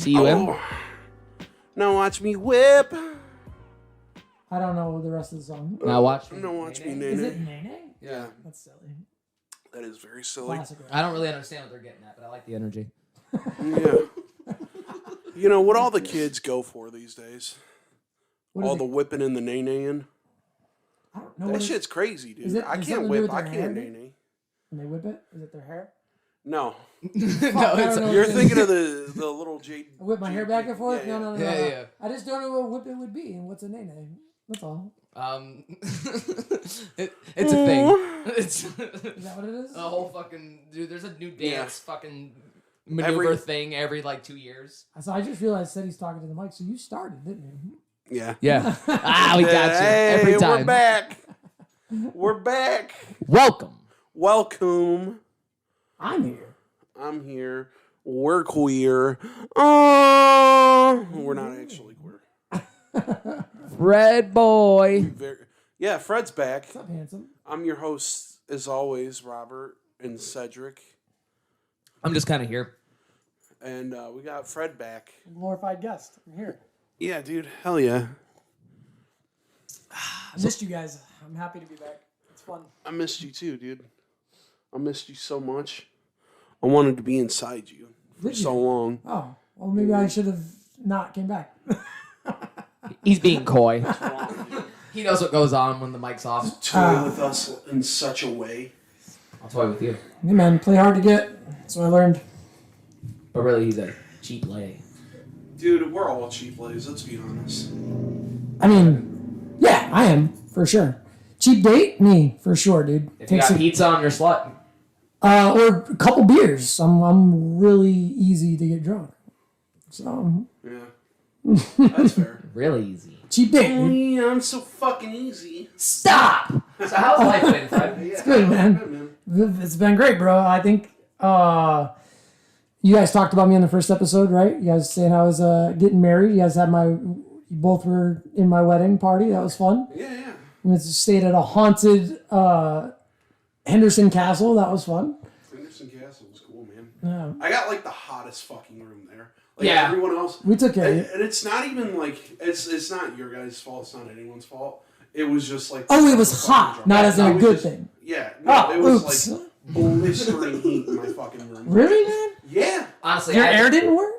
C-U-M? Oh. Now watch me whip. I don't know the rest of the song. Now watch me. Now watch me Is it nene. Nene? Yeah. That's silly. That is very silly. Classic. I don't really understand what they're getting at, but I like the energy. Yeah. You know what all the kids go for these days? What All is the it? whipping and the naying. I don't know. That what shit's crazy, dude. Is it- I is can't something to do whip. with I their can't hair? nay. When they whip it? Is it their hair? No. No, it's- it's You're thinking of the little Jade. I whip my hair back and forth? Yeah, No. Yeah. I just don't know what whip it would be and what's a Nene. That's all. It's a thing. It's Is that what it is? a whole fucking dude. There's a new dance fucking Every- maneuver thing every like 2 years. So I just realized said he's talking to the mic. So you started, didn't you? Yeah. Yeah. We got you Hey, every time. we're back. We're back. Welcome. Welcome. I'm here. I'm here. We're queer. Oh, we're not actually queer. Fred boy. Yeah, Fred's back. What's up, handsome? I'm your host, as always, Robert and Cedric. I'm just kind of here. And we got Fred back. Glorified guest. I'm here. Yeah, dude. Hell yeah. I missed you guys. I'm happy to be back. It's fun. I missed you too, dude. I missed you so much. I wanted to be inside you for Did you? so long. Oh, well, maybe I should have not came back. He's being coy. He knows what goes on when the mic's off. Toy with us in such a way. I'll toy with you. Hey, man, play hard to get. That's what I learned. But really, he's a cheap lay. Dude, we're all cheap lays, let's be honest. I mean, yeah, I am, for sure. Cheap date? Me, for sure, dude. If you got pizza on your slut. Or a couple beers. I'm really easy to get drunk. So, Yeah. That's fair. Really easy. cheap date, dude. Yeah, I'm so fucking easy. Stop! So how's life been, Fred? It's good, man. It's been great, bro. I think you guys talked about me in the first episode, right? You guys saying I was getting married. You guys had you both were in my wedding party. That was fun. Yeah. We stayed at a haunted Henderson Castle. That was fun. Henderson Castle was cool, man. Yeah. I got like the hottest fucking room there. Like Yeah. everyone else. We took care of And, you. and it's not even like it's not your guys' fault. It's not anyone's fault. It was just like Oh, it was hot, not as in a good thing. Yeah, no, it was oops. like blistering heat in my fucking room. Really, man? Yeah. Honestly, Your air didn't work?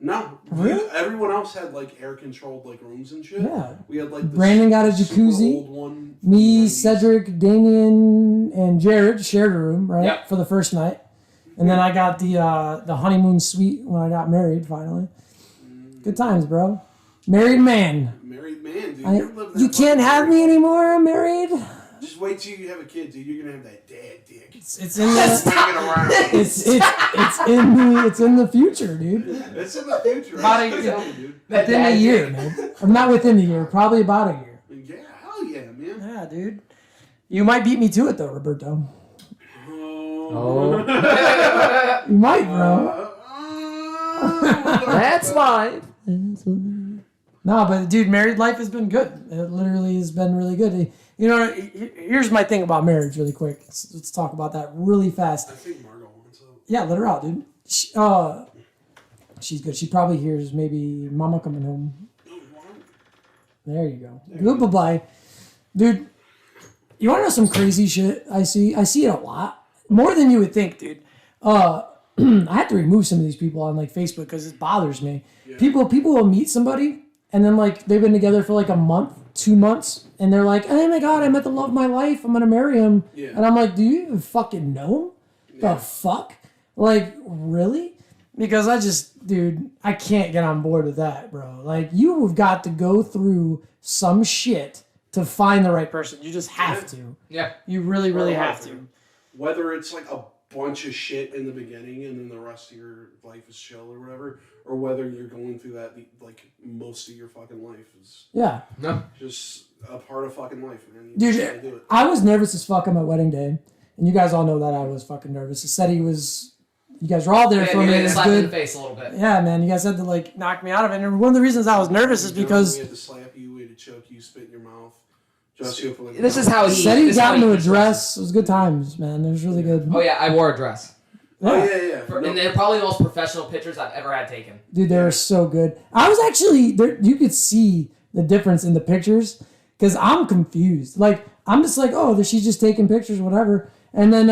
No. Really? Everyone else had like air controlled like rooms and shit. Yeah. We had like this Brandon got a super jacuzzi. old one. Me, 90s. Cedric, Damien, and Jared shared a room, right? Yep. For the first night. And then I got the honeymoon suite when I got married, finally. Good times, bro. Married man. Married man, dude. You're living that You can't fucking have life. me anymore, I'm married. Just wait till you have a kid, dude. You're gonna have that dad dick. It's in the Swinging around. it's in the future, dude. It's in the future. About I'm a- telling you, dude. Within a year, man. I'm not within the year, probably about a year. Yeah, hell yeah, man. Yeah, dude. You might beat me to it though, Roberto. Oh. You might, bro. That's live. No, but dude, married life has been good. It literally has been really good. You know, here's my thing about marriage, really quick. Let's talk about that really fast. I think Margot wants out. Yeah, let her out, dude. She's good. She probably hears maybe mama coming home. There you go. Good bye-bye. Dude, you want to know some crazy shit I see? I see it a lot. More than you would think, dude. I have to remove some of these people on like Facebook because it bothers me. Yeah. People will meet somebody and then like they've been together for like a month, 2 months, and they're like, oh my god, I met the love of my life. I'm gonna marry him. Yeah. And I'm like, do you even fucking know him? The fuck? Like, really? Because dude, I can't get on board with that, bro. Like, you've got to go through some shit to find the right person. You just have to. Yeah. You really, really have to. Whether it's like a bunch of shit in the beginning and then the rest of your life is chill or whatever, or whether you're going through that like most of your fucking life is just a part of fucking life, man. You just gotta do it. I was nervous as fuck on my wedding day, and you guys all know that I was fucking nervous. It said you guys were all there for me. You slap me in the face a little bit. Yeah, man, you guys had to like knock me out of it. And one of the reasons I was nervous is because we had to slap you, we had to choke you, spit in your mouth. Like this is how he said he got into a dress. It was good times, man. It was really good. Oh yeah, I wore a dress. And they're probably the most professional pictures I've ever had taken. Dude, they were so good. I was actually there. You could see the difference in the pictures because I'm confused. Like I'm just like, oh, she's just taking pictures, whatever. And then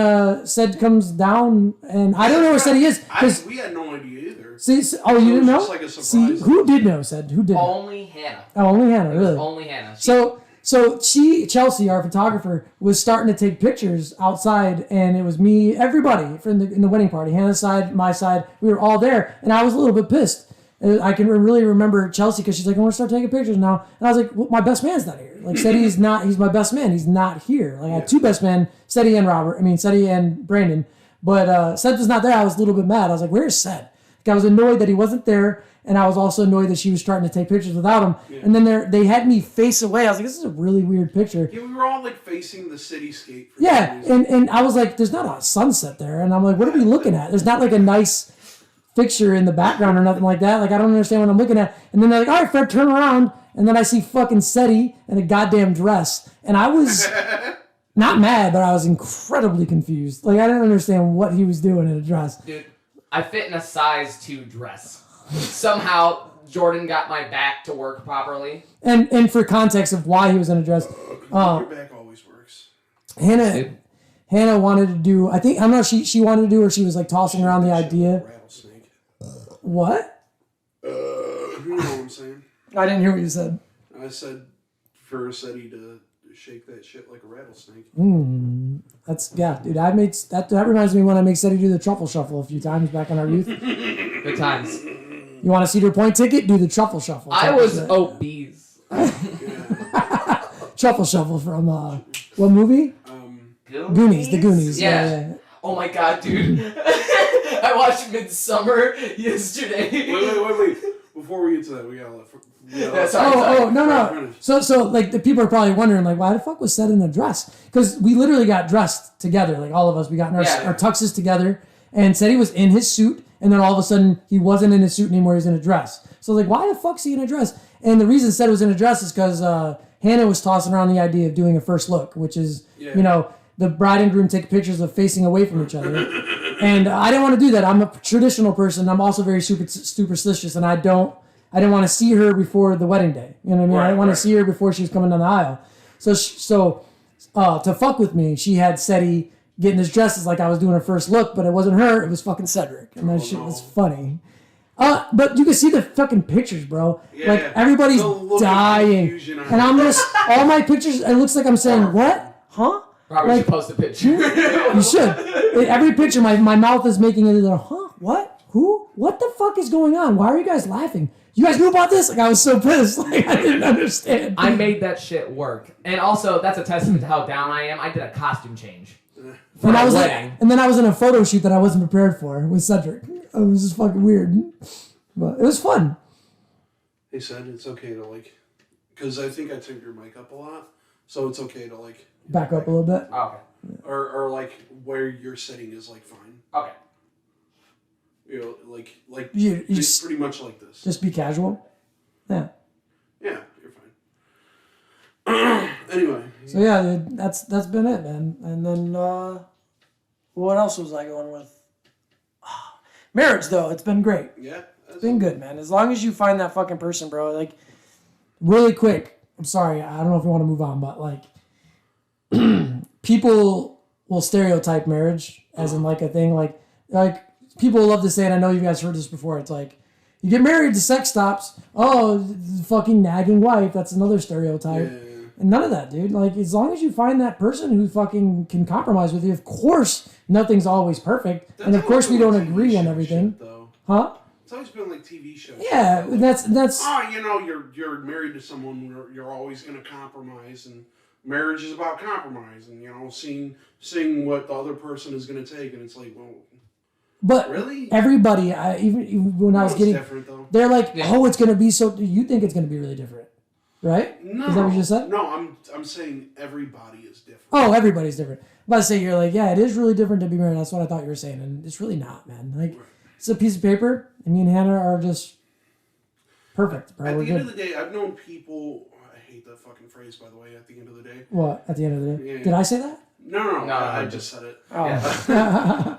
Ced comes down, and I don't know where Ced is. We had no idea either. See, you didn't know? Just like a surprise. See, who did know, Ced? Who did? Only Hannah. Oh, only Hannah, really? Only Hannah. So Chelsea, our photographer, was starting to take pictures outside, and it was me, everybody in the wedding party, Hannah's side, my side, we were all there, and I was a little bit pissed. I can really remember Chelsea because she's like, I want to start taking pictures now. And I was like, well, my best man's not here. Like, he's my best man. He's not here. Like, I had two best men, Ceddy and Brandon. But Ced was not there. I was a little bit mad. I was like, where's Ced? Like, I was annoyed that he wasn't there. And I was also annoyed that she was starting to take pictures without him. Yeah. And then they had me face away. I was like, this is a really weird picture. Yeah, we were all like facing the cityscape. Yeah, and I was like, there's not a sunset there. And I'm like, what are we looking at? There's not like a nice picture in the background or nothing like that. Like, I don't understand what I'm looking at. And then they're like, all right, Fred, turn around. And then I see fucking Ceddy in a goddamn dress. And I was not mad, but I was incredibly confused. Like, I didn't understand what he was doing in a dress. Dude, I fit in a size 2 dress. Somehow, Jordan got my back to work properly. And for context of why he was in a dress. Your back always works. Hannah wanted to do, I don't know if she wanted to do, or she was like tossing around the idea. Rattlesnake. What? You know what I'm saying? I didn't hear what you said. I said for Ceddy to shake that shit like a rattlesnake. That's, yeah, dude, that reminds me when I make Ceddy do the truffle shuffle a few times back in our youth. Good times. You want a Cedar Point ticket? Do the truffle shuffle. I was obese. Truffle shuffle from, what movie? Goonies. The Goonies. Yeah. Oh my god, dude. I watched Midsummer yesterday. Wait. Before we get to that, we gotta no. So like the people are probably wondering like, why the fuck was Ced in a dress? Because we literally got dressed together, like all of us. We got in our tuxes together, and Ceddy was in his suit, and then all of a sudden he wasn't in his suit anymore. He was in a dress. So like, why the fuck's he in a dress? And the reason Ced was in a dress is because Hannah was tossing around the idea of doing a first look, which is the bride and groom take pictures of facing away from each other. And I didn't want to do that. I'm a traditional person. I'm also very superstitious, and I didn't want to see her before the wedding day. You know what I mean? I didn't want to see her before she was coming down the aisle. So to fuck with me, she had Ceddy getting his dresses like I was doing her first look, but it wasn't her. It was fucking Cedric, and that shit was funny. But you can see the fucking pictures, bro. Yeah, like everybody's dying, and I'm just all my pictures. It looks like I'm saying what? Huh? Robert should post a picture. You should. Every picture, my mouth is making it. Huh? What? Who? What the fuck is going on? Why are you guys laughing? You guys knew about this? Like, I was so pissed. Like, I didn't understand. I made that shit work. And also, that's a testament to how down I am. I did a costume change. And then I was in a photo shoot that I wasn't prepared for with Cedric. It was just fucking weird. But it was fun. He said it's okay to, like... Because I think I turned your mic up a lot. So it's okay to, like... Back up a little bit? Oh, okay. Or like, where you're sitting is, like, fine. Okay. You know, like you just pretty much like this. Just be casual. Yeah. Yeah, you're fine. Anyway. So yeah, dude, that's been it, man. And then what else was I going with? Marriage, though, it's been great. Yeah, it's been good, man. As long as you find that fucking person, bro. Like, really quick. I'm sorry, I don't know if you want to move on, but like, people will stereotype marriage as in like a thing, like. People love to say, and I know you guys heard this before, it's like, you get married, the sex stops. Oh, the fucking nagging wife, that's another stereotype. Yeah. And none of that, dude. Like, as long as you find that person who fucking can compromise with you, of course, nothing's always perfect. And of course, we don't agree on everything. Shit, though. Huh? It's always been like TV shows. Yeah, like, that's... Oh, you know, you're married to someone where you're always going to compromise, and marriage is about compromise, and, you know, seeing what the other person is going to take, and it's like, well... But really? Everybody, even when I was getting, they're like, "Oh, it's gonna be so." You think it's gonna be really different, right? No, is that what you just said? No, I'm saying everybody is different. Oh, everybody's different. But I say you're like, yeah, it is really different to be married. That's what I thought you were saying, and it's really not, man. Like, it's a piece of paper, and me and Hannah are just perfect, bro. At the end of the day, I've known people. I hate that fucking phrase, by the way. At the end of the day. What? At the end of the day? Yeah. Did I say that? No, I just said it. Oh. Yeah.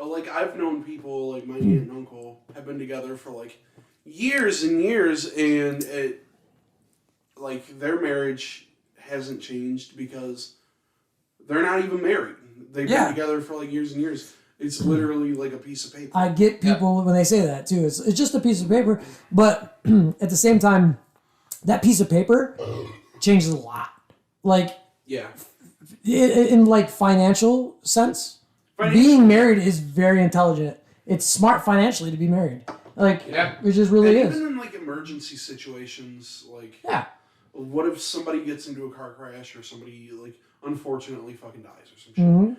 Like, I've known people, like, my aunt and uncle have been together for, like, years and years, and like, their marriage hasn't changed because they're not even married. They've been together for, like, years and years. It's literally like a piece of paper. I get people when they say that, too. It's just a piece of paper, but at the same time, that piece of paper changes a lot. Like, in like financial sense, being married is very intelligent. It's smart financially to be married. Like, it just really is. Even in like emergency situations, like, what if somebody gets into a car crash or somebody like unfortunately fucking dies or some shit?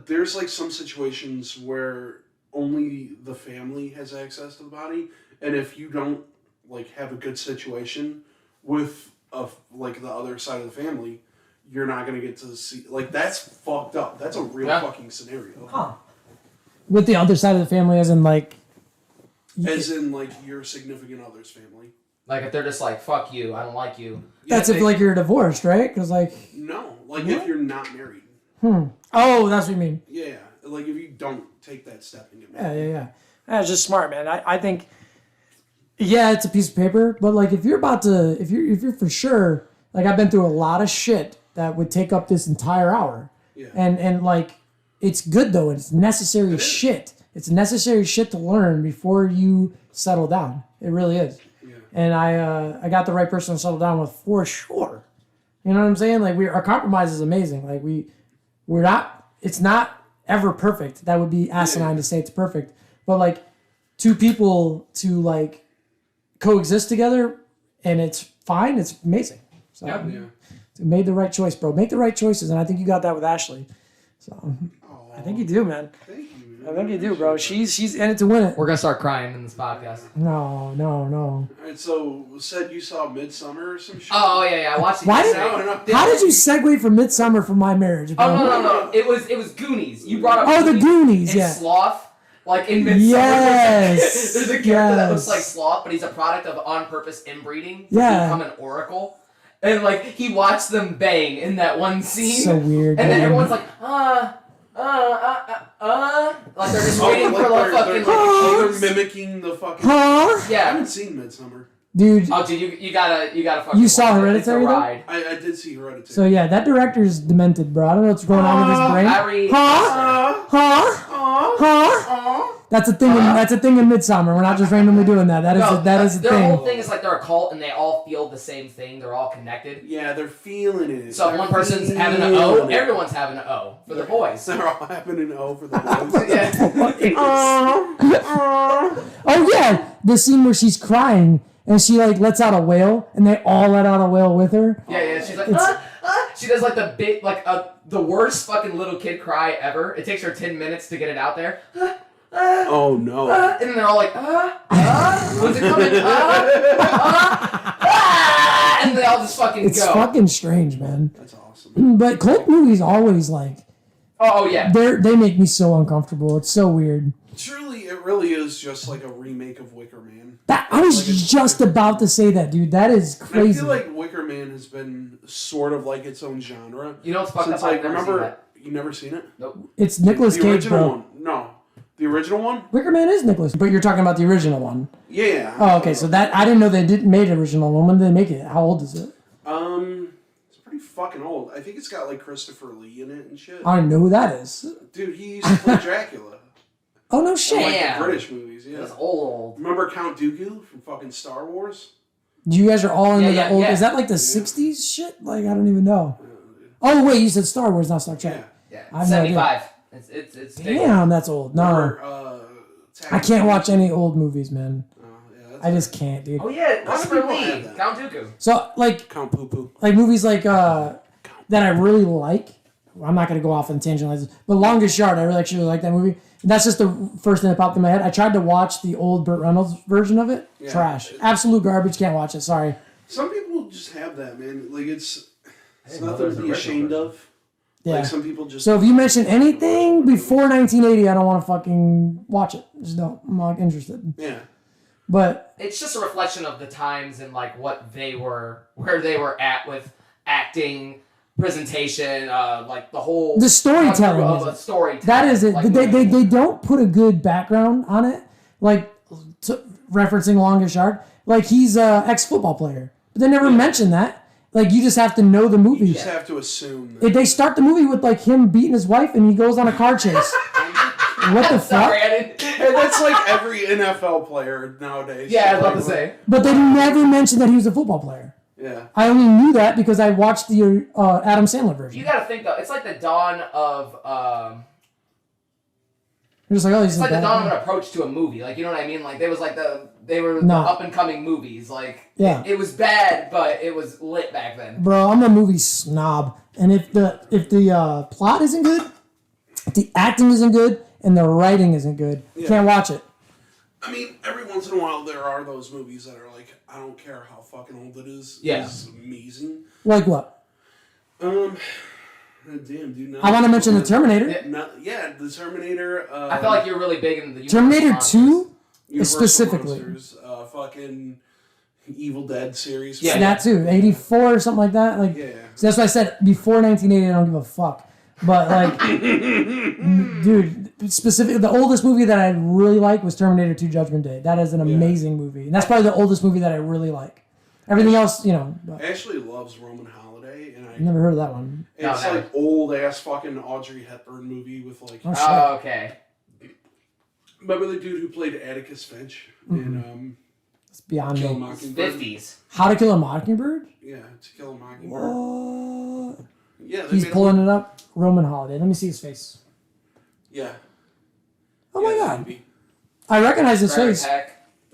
There's like some situations where only the family has access to the body, and if you don't like have a good situation with like the other side of the family, you're not gonna get to see. Like, that's fucked up. That's a real fucking scenario. Huh. With the other side of the family, as in like your significant other's family. Like, if they're just like, fuck you, I don't like you. That's if like you're divorced, right? Because like no, like if you're not married. Oh, that's what you mean. Yeah, like if you don't take that step and get married. Yeah. That's just smart, man. I think. Yeah, it's a piece of paper, but like if you're for sure, like I've been through a lot of shit that would take up this entire hour. Yeah. And like it's good though, and it's necessary shit. It's necessary shit to learn before you settle down. It really is. Yeah. And I got the right person to settle down with for sure. You know what I'm saying? Like our compromise is amazing. Like we're not. It's not ever perfect. That would be asinine to say it's perfect. But like two people to like coexist together and it's fine. It's amazing. So made the right choice, bro. Make the right choices, and I think you got that with Ashley. So I think you do, man. Thank you, man. I think you do, bro. She's in it to win it. We're gonna start crying in this podcast. No. All right, so said you saw Midsummer or some shit. Oh yeah, I watched it. Why yesterday. how did you segue from Midsummer from My Marriage, bro? Oh no. It was Goonies. You brought up. Oh, the Goonies, and Sloth. Like in Midsummer, yes, there's a character that looks like Sloth, but he's a product of on-purpose inbreeding to become an oracle. And like he watched them bang in that one scene. So weird. And then everyone's like, like they're just waiting for the fucking. They're mimicking the fucking. Huh? Yeah. I haven't seen Midsummer. Dude. Oh, dude, you gotta fucking. You saw Hereditary though? I did see Hereditary. So yeah, that director's demented, bro. I don't know what's going on with his brain. That's a thing. That's a thing in Midsummer. We're not just randomly doing that. That is a thing. Their whole thing is like they're a cult and they all feel the same thing. They're all connected. Yeah, they're feeling it. So if one person's having an O, everyone's having an O for the boys. They're all having an O for the boys. Oh yeah, the scene where she's crying and she like lets out a wail and they all let out a wail with her. Yeah. She's like, she does like the worst fucking little kid cry ever. It takes her 10 minutes to get it out there. Oh no! And then they're all like, when's it coming? And they all just fucking It's fucking strange, man. That's awesome. But cult movies always like. Oh yeah. They make me so uncomfortable. It's so weird. Truly, it really is just like a remake of Wicker Man. I was just about to say that, dude. That is crazy. I feel like Wicker Man has been sort of like its own genre. You know what's fucked up? Like, remember, you never seen it? Nope. It's Nicolas Cage, original bro. one. No. The original one? Wicker Man is Nicolas, but you're talking about the original one. Yeah. Oh, okay. So that I didn't know they didn't made an original one. When did they make it? How old is it? It's pretty fucking old. I think it's got like Christopher Lee in it and shit. I don't know who that is. Dude, he used to play Dracula. Oh no shit. Damn. The British movies, yeah. That's old. Remember Count Dooku from fucking Star Wars? You guys are all into the old. Yeah. Is that like the '60s shit? Like I don't even know. Oh wait, you said Star Wars, not Star Trek. Yeah. Yeah. 75. It's Damn, that's old. No. Remember, I can't watch any old movies, man. Yeah, I just can't, dude. Oh yeah, Christopher Lee, Count Dooku. So like Count Poo Poo. Like movies like that I really like. I'm not gonna go off on tangent like this, but Longest Yard, I actually like that movie. And that's just the first thing that popped in my head. I tried to watch the old Burt Reynolds version of it. Yeah. Trash, absolute garbage. Can't watch it. Sorry. Some people just have that, man. Like it's nothing to be ashamed of. Yeah. Like some people just. So if you mention anything before 1980, I don't want to fucking watch it. Just don't. I'm not interested. Yeah. But it's just a reflection of the times and like what they were, where they were at with acting, presentation, like the storytelling of a storytelling. That is it. Like, they don't put a good background on it, like referencing Longest Yard. Like he's a ex-football player, but they never mention that. Like you just have to know the movie. You just have to assume. If they start the movie with like him beating his wife and he goes on a car chase. What the fuck? Sorry, I didn't. And that's like every NFL player nowadays. Yeah, I was about to say. But they never mentioned that he was a football player. Yeah. I only knew that because I watched the Adam Sandler version. You gotta think though, it's like the dawn of You're just like, oh, he's it's like the dawn of an approach to a movie. Like, you know what I mean? Like, they were the up and coming movies. Like, yeah. It was bad, but it was lit back then. Bro, I'm a movie snob, and if the plot isn't good, if the acting isn't good, and the writing isn't good, you can't watch it. I mean, every once in a while there are those movies that are like, I don't care how fucking old it is. Yeah. It's amazing. Like what? Damn, dude. I want to mention the Terminator. The Terminator. I felt like you were really big in the Terminator 2 Universal specifically. Monsters, fucking Evil Dead series. Yeah, that too. 84 or something like that. Like, so that's why I said before 1980, I don't give a fuck. But like, dude, specifically, the oldest movie that I really like was Terminator 2: Judgment Day. That is an amazing movie, and that's probably the oldest movie that I really like. Everything else, you know. Ashley loves Roman Holiday, and I never heard of that one. It's like old ass fucking Audrey Hepburn movie with like. Oh, okay. Remember the dude who played Atticus Finch in It's beyond Kill a me. Mockingbird? 50s. How to Kill a Mockingbird? Yeah, To Kill a Mockingbird. What? Yeah, he's pulling it up. Roman Holiday. Let me see his face. Yeah. Oh my god. Movie. I recognize his face.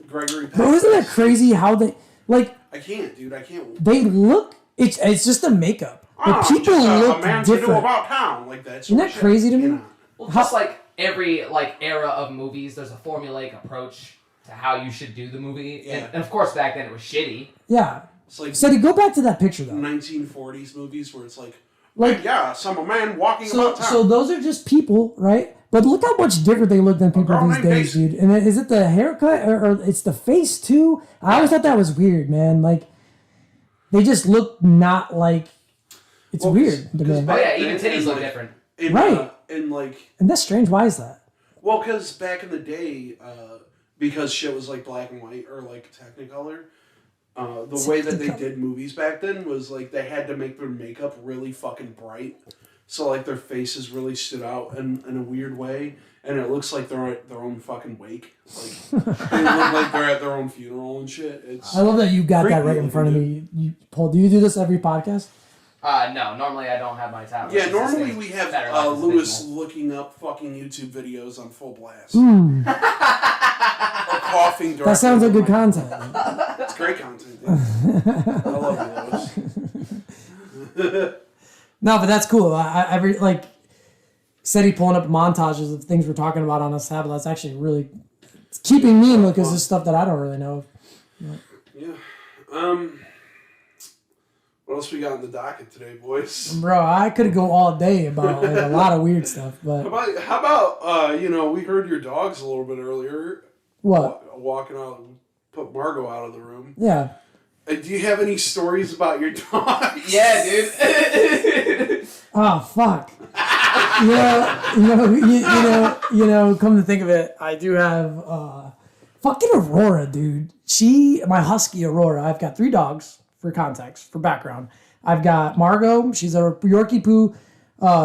Gregory Peck. But isn't that crazy how they like? I can't, dude. I can't. They look. It's just the makeup. But people look different. About town. Like that. Isn't that crazy to me? Well, just like every era of movies, there's a formulaic approach to how you should do the movie. Yeah. And of course, back then it was shitty. Yeah. It's like Cedric, go back to that picture though. 1940s movies where it's like some man walking about town. So those are just people, right? But look how much different they look than people these days, dude. And is it the haircut or it's the face too? I always thought that was weird, man. Like they just look not like. It's weird. Oh yeah, even titties look different. Right. And that's strange. Why is that? Well, because back in the day, because shit was like black and white or like Technicolor. The way that they did movies back then was like they had to make their makeup really fucking bright, so like their faces really stood out in a weird way, and it looks like they're at their own fucking wake. Like they look like they're at their own funeral and shit. I love that you got that right in front of me. Paul, do you do this every podcast? No, normally I don't have my tablet. Yeah, normally we have Lewis looking up fucking YouTube videos on full blast. Or coughing directly. That sounds like good content. It's great content, dude. I love you, Lewis. No, but that's cool. I like Seti pulling up montages of things we're talking about on this tablet. That's actually really it's keeping me in look because this stuff that I don't really know. Yeah. What else we got on the docket today, boys? Bro, I could go all day about like, a lot of weird stuff, but how about we heard your dogs a little bit earlier. What? Walking out, put Margot out of the room. Yeah. Do you have any stories about your dogs? Yeah, dude. Oh fuck. You know. Come to think of it, I do have fucking Aurora, dude. My husky Aurora. I've got 3 dogs. For context, for background, I've got Margot. She's a Yorkie Poo.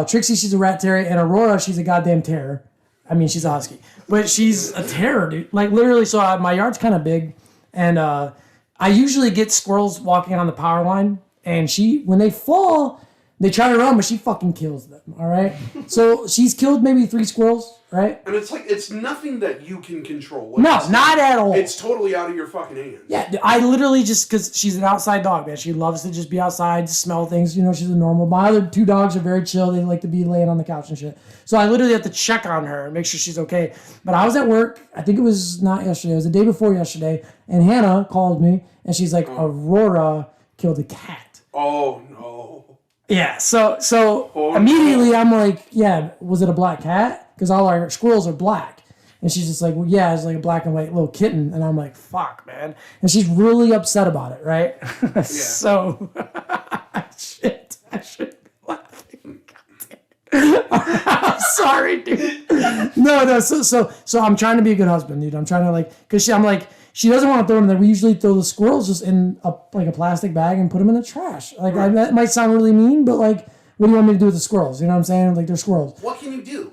Trixie, she's a rat terrier, and Aurora, she's a goddamn terror. I mean, she's a husky, but she's a terror, dude. Like literally, so my yard's kind of big, and I usually get squirrels walking on the power line, and when they fall, they try to run, but she fucking kills them. All right, so she's killed maybe 3 squirrels. Right? And it's like, it's nothing that you can control. No, not at all. It's totally out of your fucking hands. Yeah, I literally just, because she's an outside dog, man. She loves to just be outside, to smell things. You know, she's a normal. My other 2 dogs are very chill. They like to be laying on the couch and shit. So I literally have to check on her and make sure she's okay. But I was at work. I think it was not yesterday. It was the day before yesterday. And Hannah called me, and she's like, Aurora killed a cat. Oh, no. Yeah, so immediately I'm like, yeah, was it a black cat? Because all our squirrels are black. And she's just like, well, yeah, it's like a black and white little kitten. And I'm like, fuck, man. And she's really upset about it, right? Yeah. So, shit. I'm sorry, dude. No. So I'm trying to be a good husband, dude. I'm trying to because I'm like, she doesn't want to throw them there. We usually throw the squirrels just in a plastic bag and put them in the trash. Like that might sound really mean, but like, what do you want me to do with the squirrels? You know what I'm saying? Like they're squirrels. What can you do?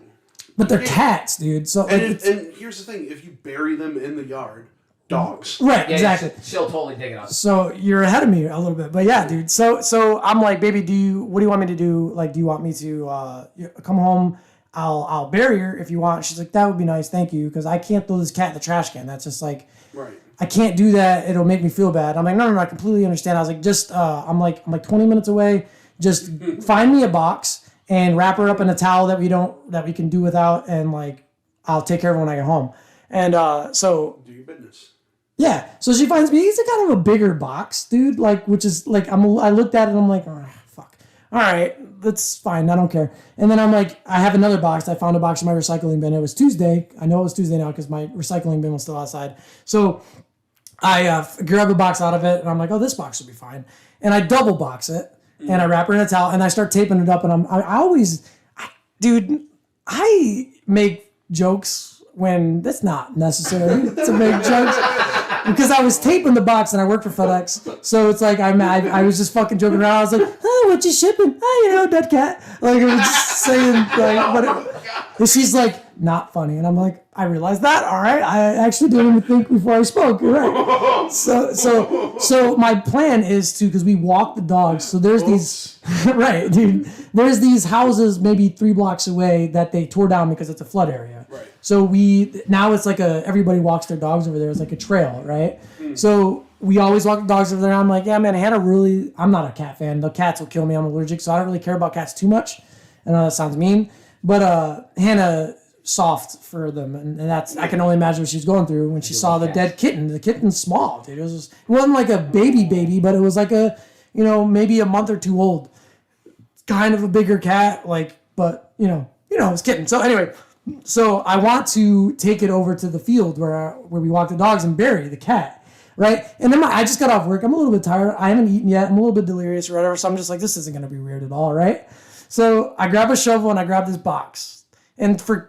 But they're cats, dude. So and here's the thing: if you bury them in the yard, dogs. Right, yeah, exactly. She'll totally dig it up. So you're ahead of me a little bit, but yeah, dude. So I'm like, baby, what do you want me to do? Like, do you want me to come home? I'll bury her if you want. She's like, that would be nice, thank you, because I can't throw this cat in the trash can. That's just like, right. I can't do that. It'll make me feel bad. I'm like, no, I completely understand. I was like, just I'm like 20 minutes away. Just find me a box and wrap her up in a towel that we can do without, and like I'll take care of her when I get home. And so do your business. Yeah, so she finds me. It's a kind of a bigger box, dude. Like, which is like I looked at it and I'm like, oh, fuck. All right, that's fine. I don't care. And then I'm like, I have another box. I found a box in my recycling bin. It was Tuesday. I know it was Tuesday now because my recycling bin was still outside. So I grab a box out of it and I'm like, oh, this box will be fine. And I double box it and I wrap her in a towel and I start taping it up. And I make jokes when that's not necessary to make jokes. Because I was taping the box and I worked for FedEx. So it's like I was just fucking joking around. I was like, oh, what you shipping? Oh, dead cat. Like I was just saying, and she's like, not funny. And I'm like, I realized that. All right. I actually didn't even think before I spoke. You're right. So my plan is because we walk the dogs. So there's these, right, dude. There's these houses maybe 3 blocks away that they tore down because it's a flood area. Right. So now it's like everybody walks their dogs over there. It's like a trail, right? So we always walk the dogs over there. I'm like, yeah, man, I'm not a cat fan. The cats will kill me. I'm allergic. So I don't really care about cats too much. I know that sounds mean, but Hannah soft for them, and that's I can only imagine what she was going through when she saw the dead kitten. The kitten's small, dude. It wasn't like a baby, but it was like maybe a month or 2 old, kind of a bigger cat, but it's kitten. So anyway, so I want to take it over to the field where we walk the dogs and bury the cat, right? And then I just got off work. I'm a little bit tired. I haven't eaten yet. I'm a little bit delirious or whatever. So I'm just like, this isn't gonna be weird at all, right? So I grab a shovel and I grab this box. And for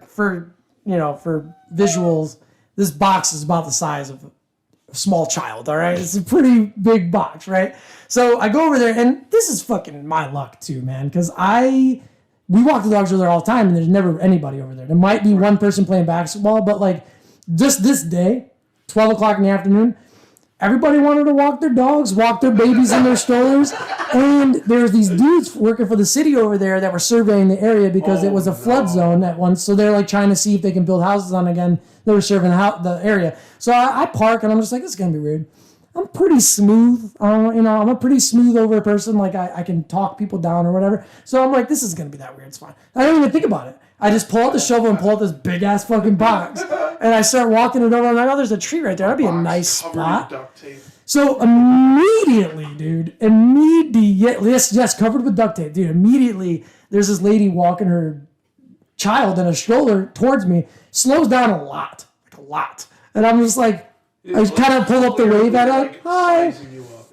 visuals, this box is about the size of a small child, all right? It's a pretty big box, right? So I go over there, and this is fucking my luck too, man, because we walk the dogs over there all the time, and there's never anybody over there. There might be one person playing basketball, but like just this day, 12 o'clock in the afternoon, everybody wanted to walk their dogs, walk their babies in their strollers. And there's these dudes working for the city over there that were surveying the area because it was a flood zone at once. So they're like trying to see if they can build houses on again. They were surveying the area. So I park and I'm just like, this is going to be weird. I'm pretty smooth. I'm a pretty smooth over person. Like I can talk people down or whatever. So I'm like, this is going to be that weird. It's fine. I don't even think about it. I just pull out the shovel and pull out this big ass fucking box. And I start walking it over. I'm like, oh, there's a tree right there. That'd be a nice spot. So immediately, dude, yes, covered with duct tape, dude. Immediately, there's this lady walking her child in a stroller towards me, slows down a lot. And I'm just like, I kind of pull up the wave at her, like, hi.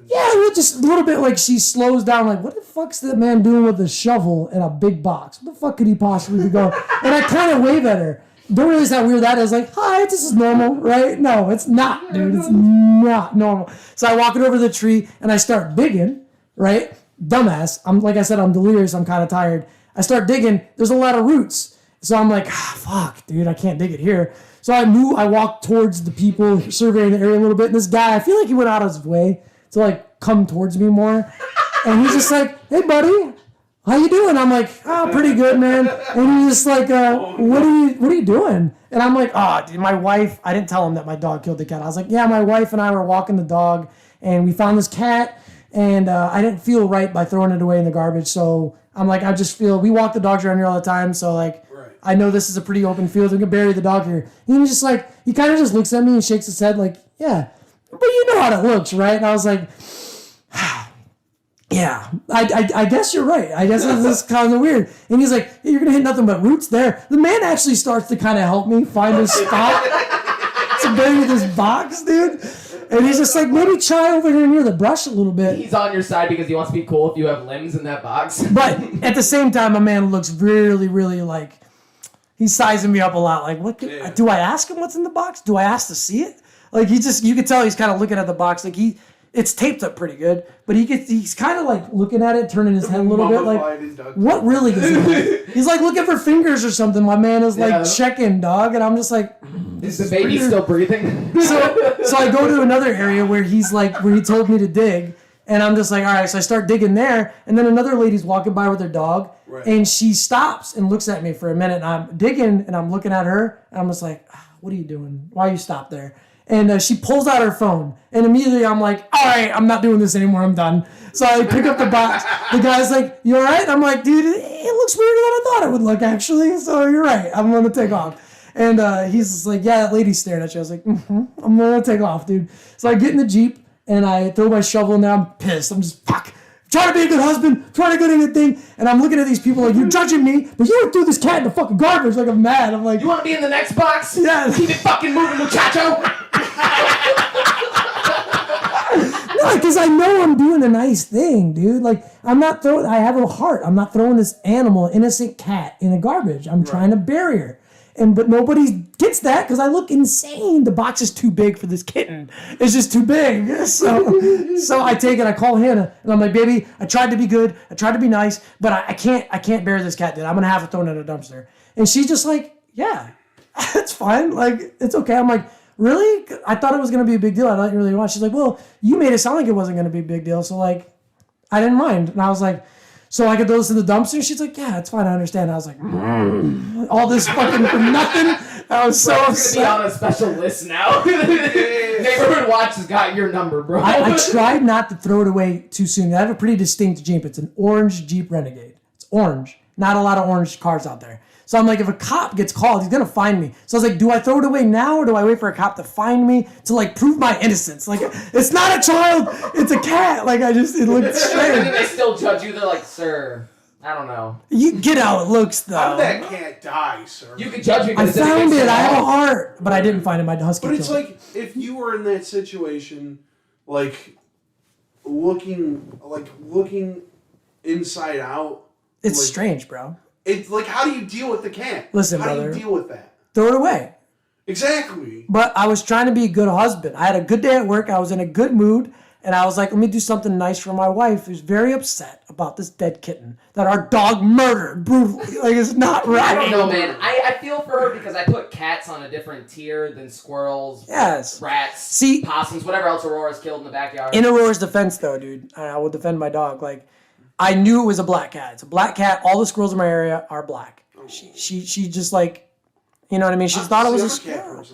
Yeah, just a little bit like she slows down, like, what the fuck's that man doing with a shovel and a big box? What the fuck could he possibly be going? And I kind of wave at her. Don't realize how weird that is. Like, hi, this is normal, right? No, it's not, dude. It's not normal. So I walk it over the tree and I start digging, right? Dumbass. Like I said, I'm delirious. I'm kind of tired. I start digging. There's a lot of roots. So I'm like, fuck, dude, I can't dig it here. So I walk towards the people surveying the area a little bit. And this guy, I feel like he went out of his way to like come towards me more. And he's just like, hey, buddy. How you doing? I'm like, pretty good, man. And he's just like, what are you doing? And I'm like, dude, my wife, I didn't tell him that my dog killed the cat. I was like, yeah, my wife and I were walking the dog and we found this cat and I didn't feel right by throwing it away in the garbage. So I'm like, we walk the dogs around here all the time. So like, right. I know this is a pretty open field. We can bury the dog here. And he's just like, he kind of just looks at me and shakes his head like, yeah, but you know how it looks, right? And I was like, yeah, I guess you're right. I guess this is kind of weird. And he's like, hey, you're going to hit nothing but roots there. The man actually starts to kind of help me find a spot to bury this box, dude. And he's just like, maybe try over here near the brush a little bit. He's on your side because he wants to be cool if you have limbs in that box. But at the same time, my man looks really, really like, he's sizing me up a lot. Like, what do I ask him what's in the box? Do I ask to see it? Like, you can tell he's kind of looking at the box. Like, it's taped up pretty good, but he's kind of like looking at it, turning his head a little bit, like, what really is it? He's like looking for fingers or something. My man is like checking, dog, and I'm just like, is the baby still breathing? So I go to another area where he told me to dig, and I'm just like, all right. So I start digging there, and then another lady's walking by with her dog, and she stops and looks at me for a minute, and I'm digging, and I'm looking at her, and I'm just like, what are you doing? Why you stop there? And she pulls out her phone. And immediately I'm like, all right, I'm not doing this anymore. I'm done. So I pick up the box. The guy's like, you all right? I'm like, dude, it looks weirder than I thought it would look, actually. So you're right. I'm going to take off. And he's just like, yeah, that lady stared at you. I was like, I'm going to take off, dude. So I get in the Jeep and I throw my shovel in there. I'm pissed. I'm just, fuck. Trying to be a good husband, trying to do a good thing, and I'm looking at these people like, you're judging me, but you threw this cat in the fucking garbage. Like, I'm mad. I'm like, you want to be in the next box? Yeah. Keep it fucking moving, muchacho. No, because I know I'm doing a nice thing, dude. Like, I have a heart. I'm not throwing this innocent cat in the garbage. I'm trying to bury her. But nobody gets that because I look insane. The box is too big for this kitten. It's just too big. So I take it. I call Hannah, and I'm like, baby, I tried to be good. I tried to be nice, but I can't bear this cat, dude. I'm gonna have to throw it in a dumpster. And she's just like, yeah, it's fine. Like, it's okay. I'm like, really? I thought it was gonna be a big deal. I thought you really want. She's like, well, you made it sound like it wasn't gonna be a big deal, so like, I didn't mind. And I was like, so I could throw this in the dumpster? And she's like, yeah, it's fine, I understand. I was like, all this fucking for nothing. I was so upset. It's going to be on a special list now. Neighborhood Watch has got your number, bro. I tried not to throw it away too soon. I have a pretty distinct Jeep. It's an orange Jeep Renegade. It's orange. Not a lot of orange cars out there. So I'm like, if a cop gets called, he's going to find me. So I was like, do I throw it away now or do I wait for a cop to find me to like prove my innocence? Like, it's not a child, it's a cat. Like, it looked strange. And then they still judge you. They're like, sir, I don't know. You get how it looks, though. How did that cat die, sir? You can judge me. I found it. I have a heart. But I didn't find it. My husky But it's killed it. like, if you were in that situation, like, looking inside out. It's like, strange, bro. It's like, how do you deal with the cat? Listen, how brother. do you deal with that? Throw it away. Exactly. But I was trying to be a good husband. I had a good day at work. I was in a good mood. And I was like, let me do something nice for my wife who's very upset about this dead kitten that our dog murdered brutally. Like, it's not right. I don't know, man. I feel for her because I put cats on a different tier than squirrels, rats, possums, whatever else Aurora's killed in the backyard. In Aurora's defense, though, dude, I will defend my dog. Like, I knew it was a black cat. It's a black cat. All the squirrels in my area are black. She just like, you know what I mean? She thought it was a squirrel.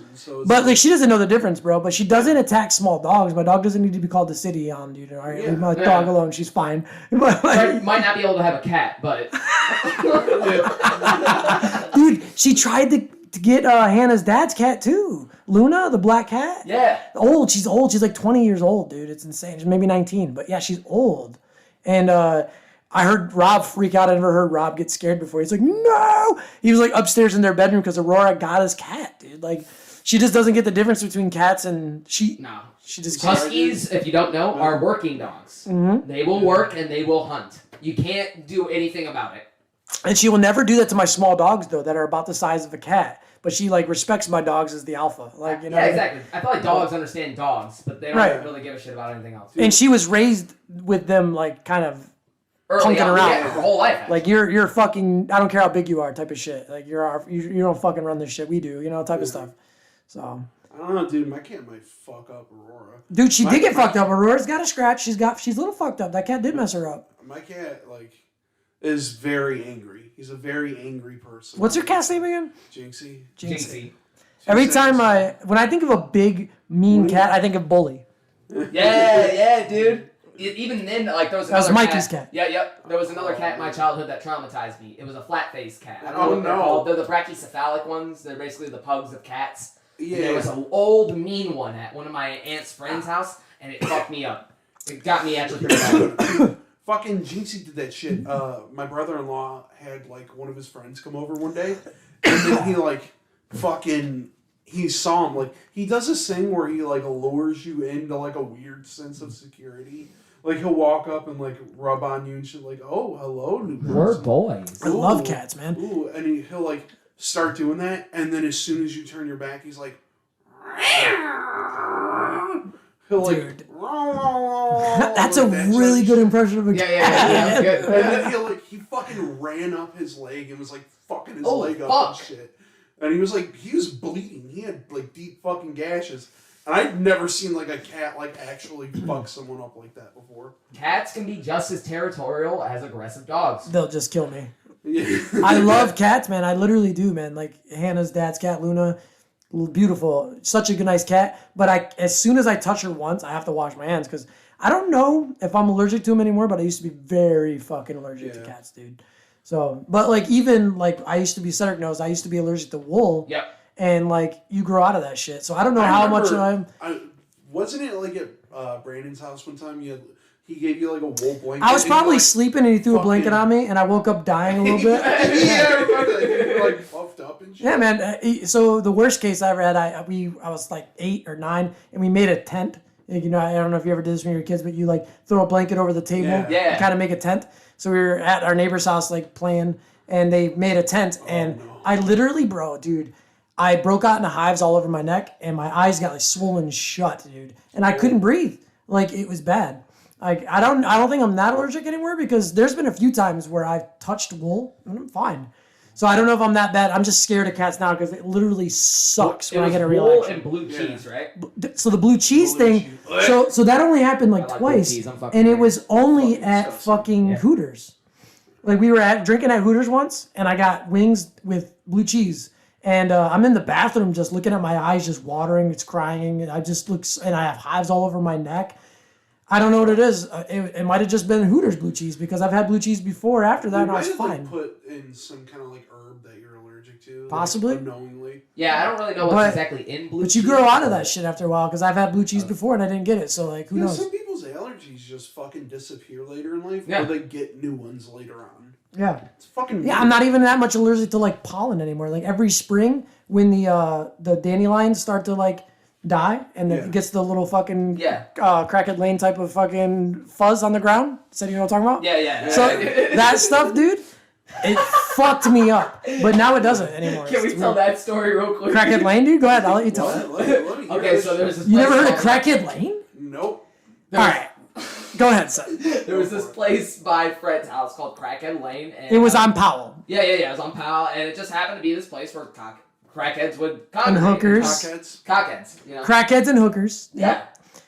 But like, she doesn't know the difference, bro. But she doesn't attack small dogs. My dog doesn't need to be called the city on, dude. All right, leave my dog alone. She's fine. But, like, you might not be able to have a cat, but dude, she tried to get Hannah's dad's cat too. Luna, the black cat. Yeah. Old. She's old. She's like 20 years old, dude. It's insane. She's maybe 19, but yeah, she's old. And I heard Rob freak out. I never heard Rob get scared before. He's like, no! He was like upstairs in their bedroom because Aurora got his cat, dude. Like, she just doesn't get the difference between cats and she. No. She just Huskies, if you don't know, are working dogs. Mm-hmm. They will work and they will hunt. You can't do anything about it. And she will never do that to my small dogs, though, that are about the size of a cat. But she, like, respects my dogs as the alpha. Like, you know. Yeah, exactly. I feel like dogs understand dogs, but they don't really give a shit about anything else. And she was raised with them, like, kind of early punking around. Yeah, her whole life. Actually. Like, you're fucking, I don't care how big you are type of shit. Like, you don't fucking run this shit. We do, you know, type of stuff. So. I don't know, dude. My cat might fuck up Aurora. Dude, she did get fucked up. Aurora's got a scratch. She's a little fucked up. That cat did mess her up. My cat, like, is very angry. He's a very angry person. What's your cat's name again? Jinxie. Every time when I think of a big, mean cat, I think of Bully. Yeah, dude. Even then, like, there was another cat. That was Mikey's cat. Yeah, yep. There was another cat in my childhood that traumatized me. It was a flat-faced cat. I don't know what they're no. called. They're the brachycephalic ones. They're basically the pugs of cats. Yeah. There was an old, mean one at one of my aunt's friend's house, and it fucked me up. It got me actually pretty bad. Fucking Jinxie did that shit. My brother-in-law had, like, one of his friends come over one day, and then he he saw him. Like, he does this thing where he, like, lures you into, like, a weird sense of security. Like, he'll walk up and, like, rub on you and shit, like, oh, hello, new person. We're boys. I love cats, man. Ooh, and he'll, like, start doing that, and then as soon as you turn your back, he's like... He'll, like... Dude. That's a really good impression of a cat. Yeah, good. And then he fucking ran up his leg and was, like, fucking his leg up and shit. And he was bleeding. He had, like, deep fucking gashes. And I'd never seen, like, a cat, like, actually fuck someone up like that before. Cats can be just as territorial as aggressive dogs. They'll just kill me. Yeah. I love cats, man. I literally do, man. Like, Hannah's dad's cat, Luna, beautiful. Such a good, nice cat. But as soon as I touch her once, I have to wash my hands. Because I don't know if I'm allergic to them anymore, but I used to be very fucking allergic to cats, dude. So, but, like, even, like, I used to be, Cedric knows, I used to be allergic to wool. Yep. And, like, you grow out of that shit. So I don't know how much wasn't it, like, at Brandon's house one time, he gave you, like, a wool blanket? I was probably sleeping and he threw a blanket on me and I woke up dying a little bit. Yeah, like, puffed up and shit. Yeah, man. So the worst case I ever had, I was, like, 8 or 9, and we made a tent. You know, I don't know if you ever did this when you were kids, but you, like, throw a blanket over the table and kind of make a tent. So we were at our neighbor's house, like, playing, and they made a tent. And I literally, bro, dude, I broke out into hives all over my neck, and my eyes got, like, swollen shut, dude. And I couldn't breathe. Like, it was bad. Like, I don't think I'm that allergic anymore, because there's been a few times where I've touched wool, and I'm fine. So I don't know if I'm that bad. I'm just scared of cats now, because it literally sucks when I get a reaction. And blue cheese, right? So the blue cheese thing, so that only happened, like, twice, and it was only at fucking Hooters. Like, we were drinking at Hooters once, and I got wings with blue cheese. And I'm in the bathroom just looking at my eyes, just watering. It's crying. And I have hives all over my neck. I don't know what it is. It might have just been Hooters blue cheese, because I've had blue cheese before after that, and I was fine. Like, put in some kind of, like, herb that you're allergic to. Possibly. Like, unknowingly. Yeah, I don't really know what's exactly in blue cheese. But you grow out of that shit after a while, because I've had blue cheese before and I didn't get it. So, like, who knows? Some people's allergies just fucking disappear later in life, or they get new ones later on. Yeah. It's fucking weird. Yeah, I'm not even that much allergic to, like, pollen anymore. Like, every spring when the dandelions start to, like, die and it gets the little fucking Crackhead Lane type of fucking fuzz on the ground. So you know what I'm talking about? Yeah. So that stuff, dude, it fucked me up. But now it doesn't anymore. Can we tell that story real quick? Crackhead Lane, dude? Go ahead, I'll let you tell it. Let me Okay, so there's this You place never heard of called- Crackhead Lane? Nope. Alright. Go ahead, son. There was this place by Fred's house called Crackhead Lane. And, It was on Powell. Yeah. It was on Powell, and it just happened to be this place where crackheads would congregate. And hookers. Cockheads, you know. Crackheads and hookers. Yeah.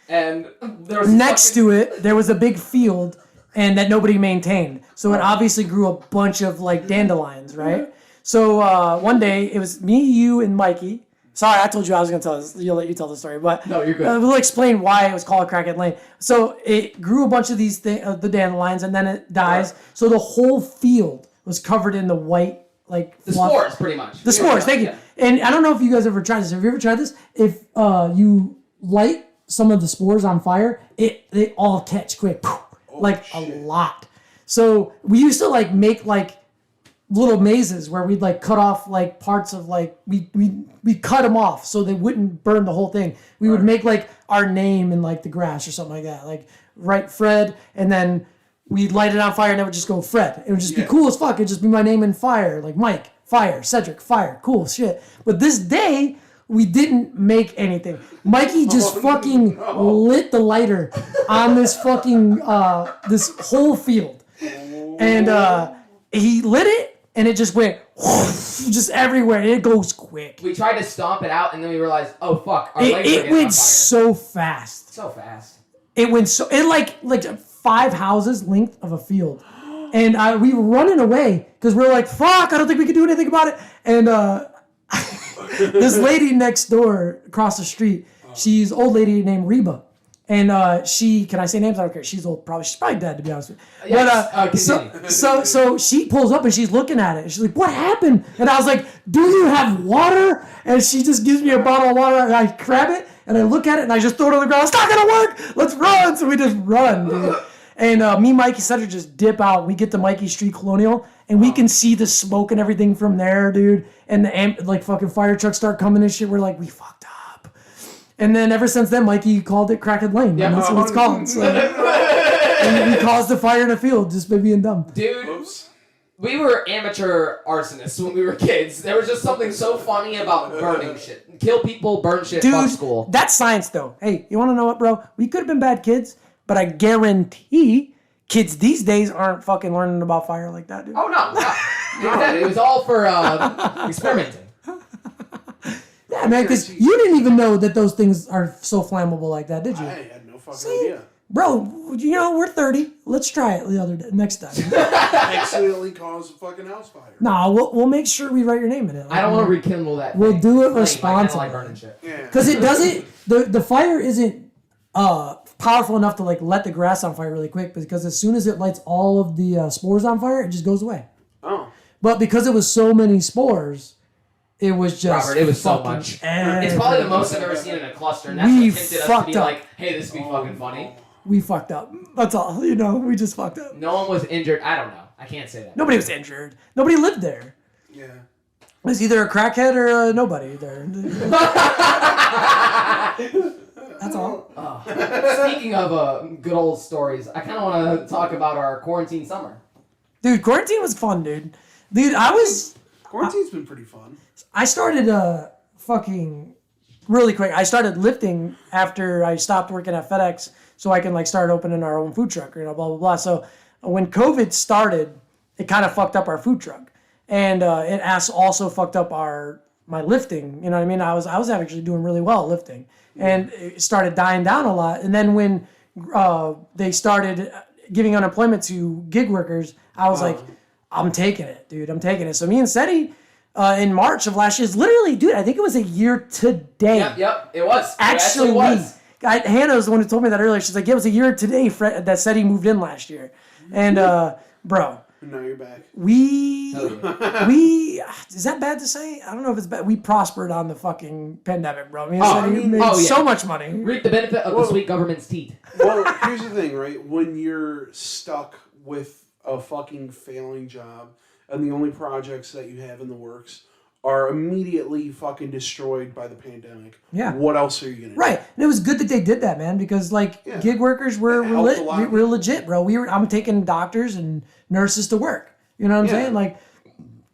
And there was next to it, there was a big field, and that nobody maintained. So it obviously grew a bunch of, like, dandelions, right? So one day, it was me, you, and Mikey. Sorry, I told you I was going to tell this. I'll let you tell the story. But no, you're good. We'll explain why it was called Crackhead Lane. So it grew a bunch of these the dandelions, and then it dies. Right. So the whole field was covered in the white, like, the fluff. spores, pretty much. The spores, thank you. And I don't know if you guys ever tried this. Have you ever tried this? If you light some of the spores on fire, they all catch quick. A lot. So we used to, like, make, like, little mazes where we'd, like, cut off, like, parts of, like, we cut them off so they wouldn't burn the whole thing. We would make, like, our name in, like, the grass or something like that. Like, write Fred, and then we'd light it on fire, and it would just go Fred. It would just be cool as fuck. It'd just be my name in fire. Like, Mike, fire. Cedric, fire. Cool shit. But this day, we didn't make anything. Mikey just lit the lighter on this fucking, this whole field. And he lit it, and it just went just everywhere. It goes quick. We tried to stomp it out, and then we realized, oh fuck, our it legs are getting on went fire. so fast. So fast. It went so like 5 houses length of a field, and we were running away because we were like, fuck, I don't think we can do anything about it. And this lady next door across the street, she's an old lady named Reba. And can I say names? I don't care. She's old, probably. She's probably dead, to be honest with you. Yes. But so she pulls up and she's looking at it. And she's like, "What happened?" And I was like, "Do you have water?" And she just gives me a bottle of water. And I grab it and I look at it and I just throw it on the ground. It's not gonna work. Let's run. So we just run, dude. And me, Mikey, Cedric just dip out. We get to Mikey Street Colonial, and we can see the smoke and everything from there, dude. And the like fucking fire trucks start coming and shit. We're like, we fucked up. And then ever since then, Mikey called it Crackhead Lane. Yeah, that's what it's called. So. And we caused a fire in a field just by being dumb. Dude. Oops. We were amateur arsonists when we were kids. There was just something so funny about burning shit. Kill people, burn shit, fuck school. That's science, though. Hey, you want to know what, bro? We could have been bad kids, but I guarantee kids these days aren't fucking learning about fire like that, dude. Oh, no. It was all for experimenting. Yeah, man, because you didn't even know that those things are so flammable like that, did you? I had no fucking idea. Bro, you know, we're 30. Let's try it next time. Accidentally cause a fucking house fire. Nah, we'll make sure we write your name in it. I don't want to rekindle that. We'll do it responsibly. Because it doesn't, the fire isn't powerful enough to like let the grass on fire really quick, because as soon as it lights all of the spores on fire, it just goes away. Oh. But because it was so many spores, it was just Robert, it was so much. It's probably the most I've ever seen in a cluster, and that's what tempted us to be like, hey, this would be fucking funny. We fucked up. That's all. You know, we just fucked up. No one was injured. I don't know. I can't say that. Nobody was injured. Nobody lived there. Yeah. It was either a crackhead or a nobody there. That's all. Speaking of good old stories, I kind of want to talk about our quarantine summer. Dude, quarantine was fun, dude. Quarantine's been pretty fun. I started really quick. I started lifting after I stopped working at FedEx, so I can like start opening our own food truck, blah blah blah. So when COVID started, it kind of fucked up our food truck, and it also fucked up my lifting. You know what I mean? I was actually doing really well lifting, and it started dying down a lot. And then when they started giving unemployment to gig workers, I was like, I'm taking it, dude. I'm taking it. So me and Seti, in March of last year, literally, dude, I think it was a year today. Yep, it was. Actually, it was. Hannah was the one who told me that earlier. She's like, yeah, it was a year today that Seti moved in last year. And, bro. Now you're back. We, is that bad to say? I don't know if it's bad. We prospered on the fucking pandemic, bro. Me and Seti made so much money. Reap the benefit of the sweet government's teeth. Well, here's the thing, right? When you're stuck with a fucking failing job, and the only projects that you have in the works are immediately fucking destroyed by the pandemic. Yeah. What else are you gonna do? Right. And it was good that they did that, man, because gig workers we're legit, bro. I'm taking doctors and nurses to work. You know what I'm saying? Like,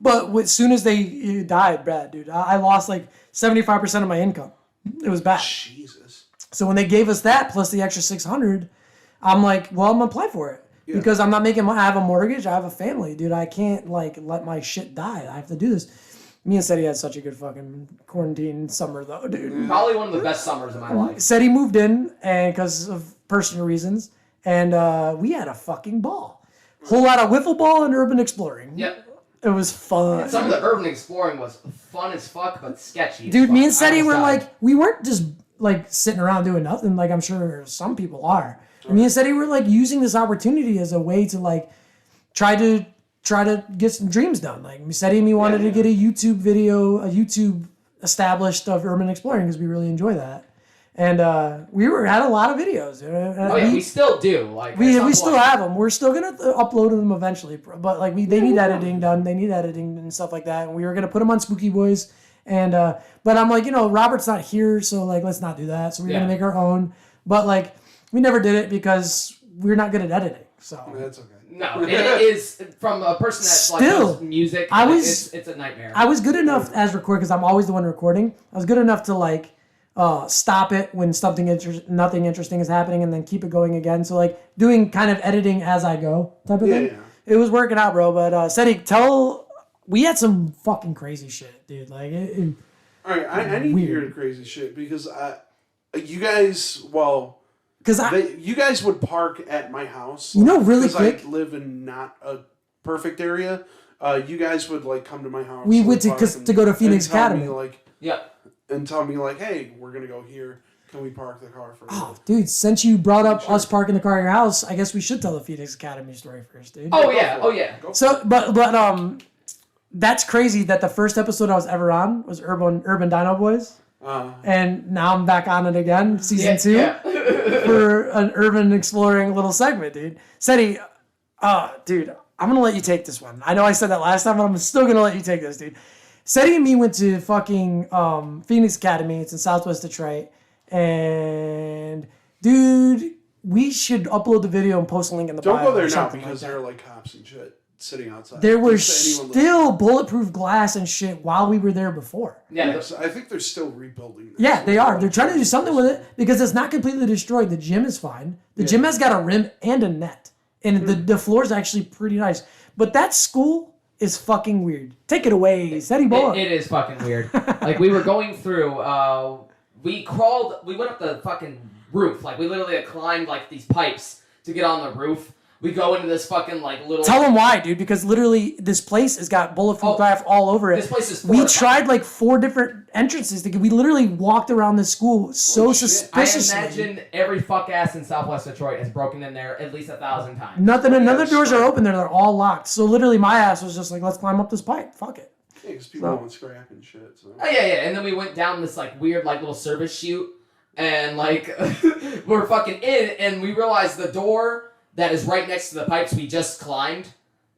but as soon as they died, Brad, dude, I lost like 75% of my income. It was bad. Jesus. So when they gave us that plus the extra $600, I'm like, well, I'm gonna apply for it. Yeah. Because I'm not making I have a mortgage, I have a family, dude. I can't like let my shit die. I have to do this. Me and Seti had such a good fucking quarantine summer though, dude. Probably one of the best summers of my life. Seti moved in and because of personal reasons, and we had a fucking ball. Whole lot of wiffle ball and urban exploring. Yep. It was fun. Some of the urban exploring was fun as fuck, but sketchy. Dude, me and Seti were like, we weren't just like sitting around doing nothing. Like I'm sure some people are. Me and Seti were like using this opportunity as a way to like try to get some dreams done. Like Seti and me wanted to get a YouTube established of urban exploring because we really enjoy that. And we had a lot of videos. We still do. Like we still have them. We're still gonna upload them eventually, but like they need editing done. They need editing and stuff like that. And we were gonna put them on Spooki Boiz. And but I'm like, Robert's not here, so like let's not do that. So we're gonna make our own. But like we never did it because we're not good at editing. So that's okay. No, it is from a person that's like does music. It's a nightmare. I was good enough as record because I'm always the one recording. I was good enough to like stop it when nothing interesting is happening and then keep it going again. So like doing kind of editing as I go type of thing. Yeah. It was working out, bro. But Seti, we had some fucking crazy shit, dude. Like all right, I need to hear the crazy shit because you guys, you guys would park at my house. Really quick. I live in not a perfect area. You guys would like come to my house. We would to go to Phoenix Academy. And tell me like, hey, we're gonna go here. Can we park the car for? Oh, dude! Since you brought up us parking the car at your house, I guess we should tell the Phoenix Academy story first, dude. Oh yeah. So, but that's crazy that the first episode I was ever on was Urban Dino Boys. And now I'm back on it again, season 2, for an urban exploring little segment, dude. Seti, dude, I'm going to let you take this one. I know I said that last time, but I'm still going to let you take this, dude. Cedric and me went to fucking Phoenix Academy. It's in Southwest Detroit. And, dude, we should upload the video and post a link in the bio. Don't go there now because there are like cops and shit sitting outside. There was still bulletproof glass and shit while we were there before. Yeah, I think they're still rebuilding this. Yeah, they are. They're trying to do something with it because it's not completely destroyed. The gym is fine. The gym has got a rim and a net. And the floor is actually pretty nice. But that school is fucking weird. Take it away, Teddy Boiz. It is fucking weird. Like, we were going through, we went up the fucking roof. Like, we literally climbed, like, these pipes to get on the roof. We go into this fucking, like, little... Tell them why, dude, because literally this place has got bulletproof glass all over it. This place is We tried, like, 4 different entrances. We literally walked around the school so suspiciously. I imagine every fuck-ass in Southwest Detroit has broken in there at least 1,000 times. None of the doors are open there. They're all locked. So literally my ass was just like, let's climb up this pipe. Fuck it. Yeah, because people want scrap and shit. So. Oh, yeah. And then we went down this, like, weird, like, little service chute. And, like, we're fucking in, and we realized the door that is right next to the pipes we just climbed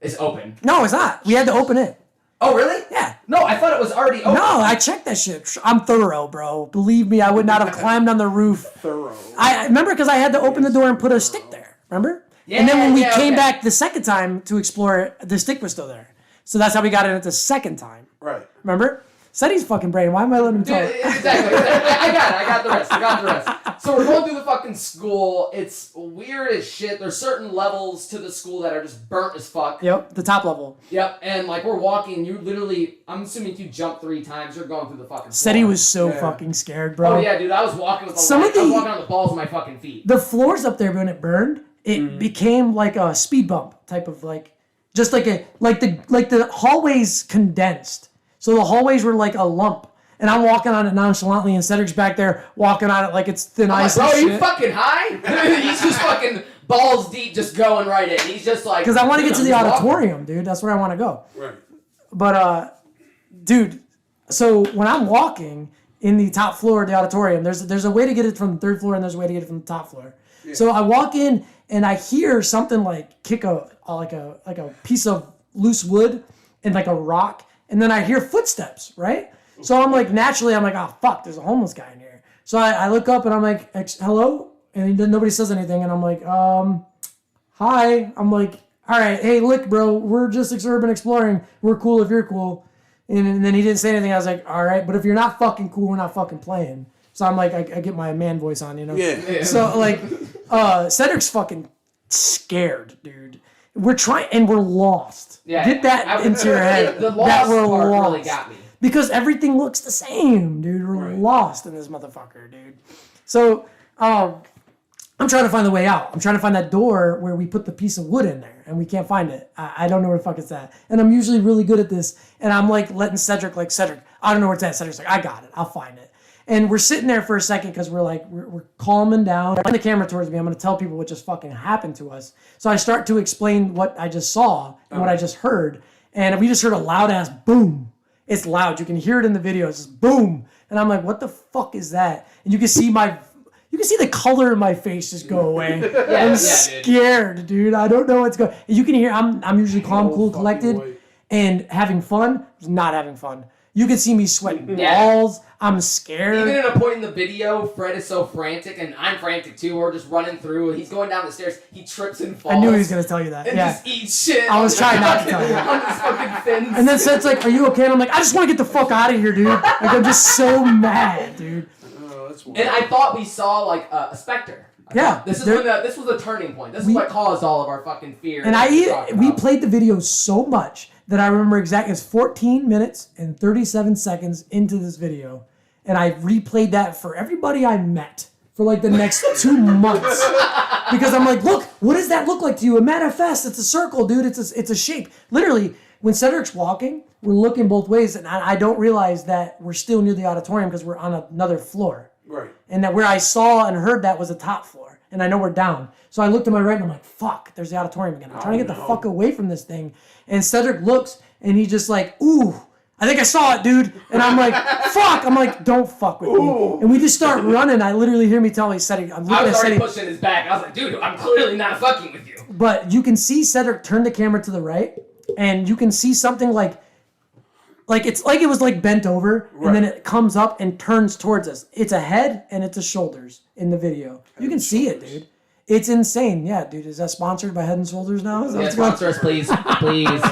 is open. No, it's not. We had to open it. Oh, really? Yeah. No, I thought it was already open. No, I checked that shit. I'm thorough, bro. Believe me, I would not have climbed on the roof. Thorough. I remember because I had to open the door and put a stick there. Remember? Yeah, and then when we came back the second time to explore it, the stick was still there. So that's how we got in it the second time. Right. Remember? Said he's fucking brain. Why am I letting him talk? Exactly. I got the rest. So we're going through the fucking school. It's weird as shit. There's certain levels to the school that are just burnt as fuck. Yep, the top level. Yep, and like we're walking, you literally, I'm assuming if you jump 3 times, you're going through the fucking Said he was so fucking scared, bro. Oh yeah, dude, I was walking with I was walking on the balls of my fucking feet. The floors up there, when it burned, it became like a speed bump type of like, just like the hallways condensed. So the hallways were like a lump. And I'm walking on it nonchalantly, and Cedric's back there walking on it like it's thin ice. Bro, are you fucking high? He's just fucking balls deep, just going right in. He's just like... Because I want to get to the auditorium, dude. That's where I want to go. Right. But, dude, so when I'm walking in the top floor of the auditorium, there's a way to get it from the 3rd floor, and there's a way to get it from the top floor. Yeah. So I walk in, and I hear something like kick a piece of loose wood and like a rock. And then I hear footsteps, right? So I'm like, naturally, I'm like, oh, fuck, there's a homeless guy in here. So I look up and I'm like, hello? And then nobody says anything. And I'm like, hi. I'm like, all right, hey, look, bro, we're just urban exploring. We're cool if you're cool. And then he didn't say anything. I was like, all right, but if you're not fucking cool, we're not fucking playing. So I'm like, I get my man voice on, you know? Yeah. So, like, Cedric's fucking scared, dude. We're trying, and we're lost. Yeah, get that into your head. The lost that we're part lost. really got me. Because everything looks the same, dude. We're lost in this motherfucker, dude. So, I'm trying to find the way out. I'm trying to find that door where we put the piece of wood in there, and we can't find it. I don't know where the fuck it's at. And I'm usually really good at this, and I'm like letting Cedric, I don't know where it's at. Cedric's like, I got it. I'll find it. And we're sitting there for a second because we're calming down. Turn the camera towards me. I'm going to tell people what just fucking happened to us. So I start to explain what I just saw and what I just heard. And we just heard a loud ass boom. It's loud. You can hear it in the video. It's just boom. And I'm like, what the fuck is that? And you can see the color in my face just go away. I'm scared, dude. I don't know what's going on. You can hear I'm usually calm, cool, collected, and having fun. Not having fun. You can see me sweating balls. I'm scared. Even at a point in the video, Fred is so frantic, and I'm frantic too. We're just running through. He's going down the stairs. He trips and falls. I knew he was going to tell you that. And just eats shit. I was trying not to tell you. On his fucking fins. And then Seth's like, are you okay? And I'm like, I just want to get the fuck out of here, dude. Like, I'm just so mad, dude. And I thought we saw, like, a specter. This was a turning point. This is what caused all of our fucking fear. And we played the video so much that I remember exactly. It's 14 minutes and 37 seconds into this video. And I replayed that for everybody I met for like the next 2 months. Because I'm like, look, what does that look like to you? It manifests. It's a circle, dude. It's a shape. Literally, when Cedric's walking, we're looking both ways. And I don't realize that we're still near the auditorium because we're on another floor. Right. And that where I saw and heard that was the top floor. And I know we're down. So I looked to my right and I'm like, fuck, there's the auditorium again. I'm trying to get the fuck away from this thing. And Cedric looks and he's just like, ooh, I think I saw it, dude. And I'm like, fuck. I'm like, don't fuck with me. And we just start running. I literally hear me tell me, Cedric, I'm looking at Cedric. I was already pushing his back. I was like, dude, I'm clearly not fucking with you. But you can see Cedric turn the camera to the right, and you can see something like it's like it was like bent over, and then it comes up and turns towards us. It's a head and it's a shoulders in the video. You can see it, dude. It's insane. Yeah, dude. Is that sponsored by Head and Shoulders now? Yeah, sponsor us, please. Please.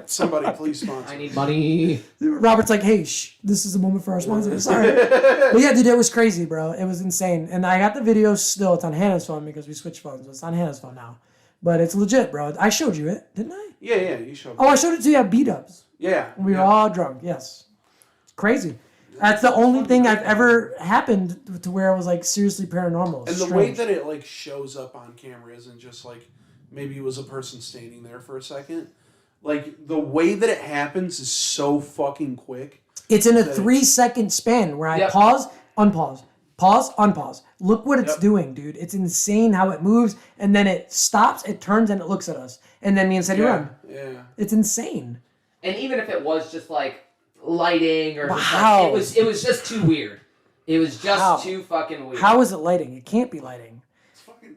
Somebody, please sponsor. I need money. Robert's like, hey, this is a moment for our sponsor. Sorry. But yeah, dude, it was crazy, bro. It was insane. And I got the video still. It's on Hannah's phone because we switched phones. It's on Hannah's phone now. But it's legit, bro. I showed you it, didn't I? Yeah, you showed me. Oh, I showed it to you at B-Dubs. Yeah. We were all drunk, yes. Crazy. That's the only thing I've ever happened to where I was like seriously paranormal. And the way that it like shows up on camera isn't just like maybe it was a person standing there for a second. Like the way that it happens is so fucking quick. It's in a 3-second span where I pause, unpause, pause, unpause. Look what it's doing, dude. It's insane how it moves, and then it stops, it turns, and it looks at us. And then me and Cedric run. Yeah. It's insane. And even if it was just like lighting or just like, it was just too weird. It was just too fucking weird. How is it lighting? It can't be lighting. It's fucking.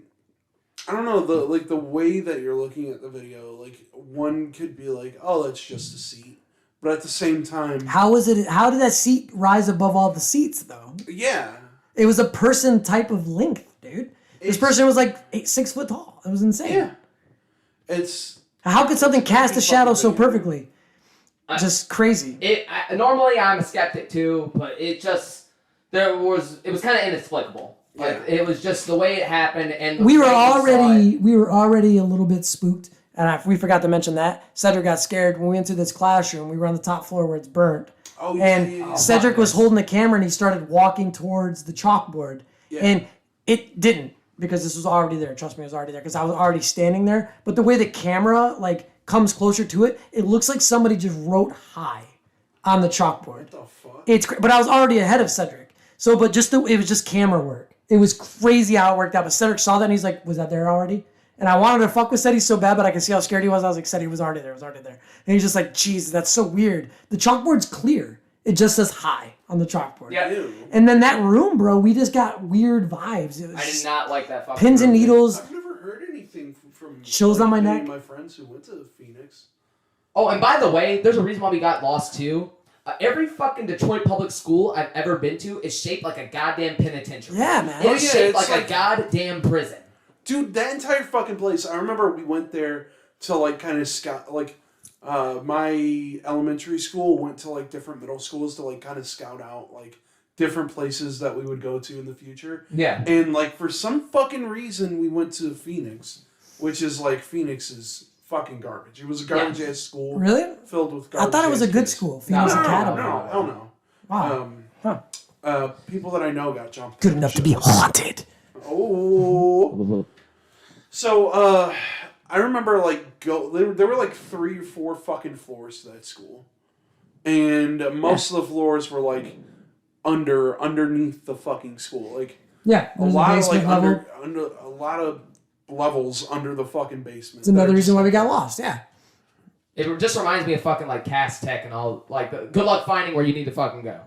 I don't know the way that you're looking at the video. Like one could be like, oh, that's just a seat, but at the same time, how did that seat rise above all the seats though? Yeah. It was a person type of length, dude. This person was like 6 foot tall. It was insane. Yeah. It's. How could something cast a shadow so perfectly? Just crazy. Normally I'm a skeptic too, but it was kind of inexplicable. Like it was just the way it happened, and we were already a little bit spooked, and we forgot to mention that Cedric got scared when we went to this classroom. We were on the top floor where it's burnt. Oh, and Cedric was holding the camera and he started walking towards the chalkboard. Yeah. And it didn't, because this was already there. Trust me, it was already there because I was already standing there. But the way the camera comes closer to it, it looks like somebody just wrote "hi" on the chalkboard. What the fuck? But I was already ahead of Cedric. So, but it was just camera work. It was crazy how it worked out. But Cedric saw that and he's like, "Was that there already?" And I wanted to fuck with Cedric so bad, but I could see how scared he was. I was like, Cedric was already there. And he's just like, "Jeez, that's so weird." The chalkboard's clear. It just says "hi" on the chalkboard. Yeah. And then that room, bro, we just got weird vibes. I did not like that fucking pins and needles. I've never heard anything from chills on my neck. My friends who went to Phoenix. Oh, and by the way, there's a reason why we got lost too. Every fucking Detroit public school I've ever been to is shaped like a goddamn penitentiary. Yeah, man. It's shaped like a goddamn prison. Dude, that entire fucking place. I remember we went there to kind of scout. My elementary school went to different middle schools to kind of scout out different places that we would go to in the future. Yeah. And for some fucking reason we went to Phoenix, which is Phoenix is fucking garbage. It was a garbage ass school. Really? Filled with garbage. I thought it was a good school. Phoenix Academy. No. Wow. People that I know got jumped. Good enough to be haunted. Oh. So, I remember there were 3 or 4 fucking floors to that school, and most of the floors were underneath the fucking school. A lot of levels under the fucking basement. It's another reason why we got lost. Yeah. It just reminds me of fucking Cast Tech and all good luck finding where you need to fucking go.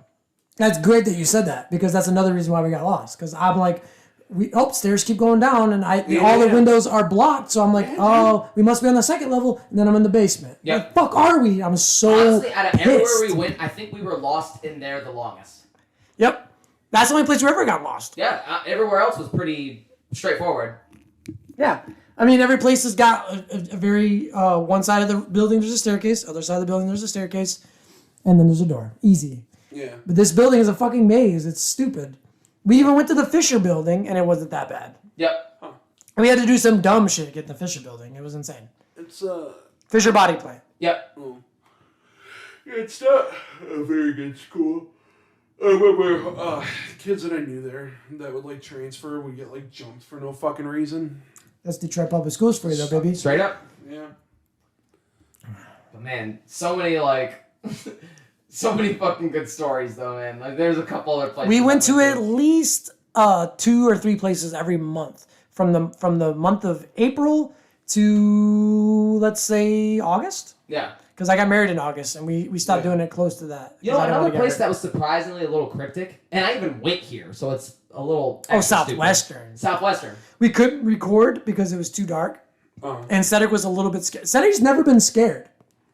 That's great that you said that, because that's another reason why we got lost. Because I'm like, stairs keep going down, and all the windows are blocked. So I'm like, we must be on the second level, and then I'm in the basement. Yeah. Like, fuck are we? I'm so honestly, out of everywhere we went, I think we were lost in there the longest. Yep. That's the only place we ever got lost. Yeah. Everywhere else was pretty straightforward. Yeah. I mean, every place has got a very, one side of the building there's a staircase, other side of the building there's a staircase, and then there's a door. Easy. Yeah. But this building is a fucking maze. It's stupid. We even went to the Fisher building, and it wasn't that bad. Yep. Huh. And we had to do some dumb shit to get in the Fisher building. It was insane. It's Fisher body plant. Yep. Oh. It's not a very good school. I remember kids that I knew there that would transfer would get jumped for no fucking reason. That's Detroit Public Schools for you, though, baby. Straight up. Yeah. But man, so many so many fucking good stories though, man. There's a couple other places. We went to at least 2 or 3 places every month from the month of April to, let's say, August. Yeah. Because I got married in August, and we stopped doing it close to that. You know, another place that was surprisingly a little cryptic, and I even went here, so it's a little Southwestern. Southwestern. We couldn't record because it was too dark. And Cedric was a little bit scared. Cedric's never been scared.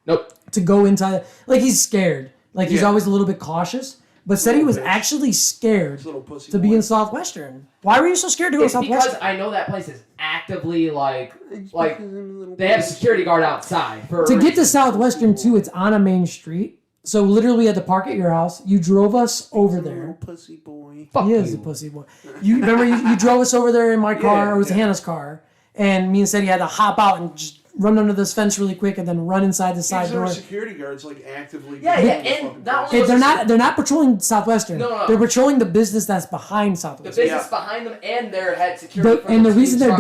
Nope. To go inside, like he's scared. Like he's always a little bit cautious. But Cedric was actually scared to be in Southwestern. Why were you so scared to go to Southwestern? Because I know that place is actively like they have a security guard outside. To get to Southwestern too, it's on a main street. So literally we had to park at your house. You drove us over there. Pussy boy. Fuck he is a pussy boy. You remember you drove us over there in my car, or it was Hannah's car, and me and Cedric had to hop out and just run under this fence really quick and then run inside the side door. Security guards like actively. And they're not patrolling Southwestern. No. They're patrolling the business that's behind Southwestern. The business behind them and their head security. And the reason they're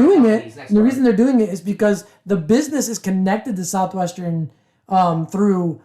doing it is because the business is connected to Southwestern through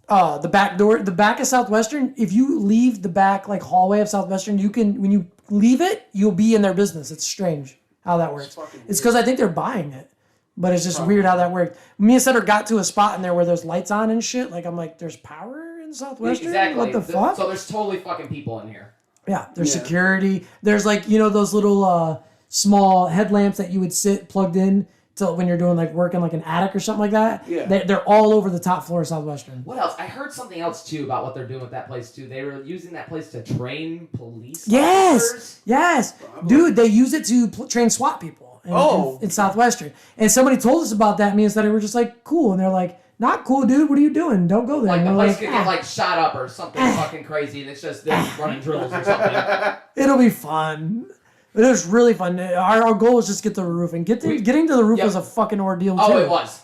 the back door. The back of Southwestern. If you leave the back like hallway of Southwestern, you can when you leave it, you'll be in their business. It's strange how that works. It's because I think they're buying it. But it's just weird how that worked. Me and Cedric got to a spot in there where there's lights on and shit. Like, I'm like, there's power in Southwestern? Exactly. What the fuck? So there's totally fucking people in here. Yeah, there's security. There's like, those little small headlamps that you would sit plugged in to when you're doing like work in like an attic or something like that. Yeah. They're all over the top floor of Southwestern. What else? I heard something else too about what they're doing with that place too. They were using that place to train police officers. Yes. Dude, they use it to train SWAT people. In Southwestern. And somebody told us about that. Me and Cedric were just like, cool. And they're like, not cool, dude. What are you doing? Don't go there. Like the place could get like shot up or something fucking crazy. And it's just them running drills or something. It'll be fun. It was really fun. Our goal was just get to the roof. And getting to the roof was a fucking ordeal too. Oh, it was.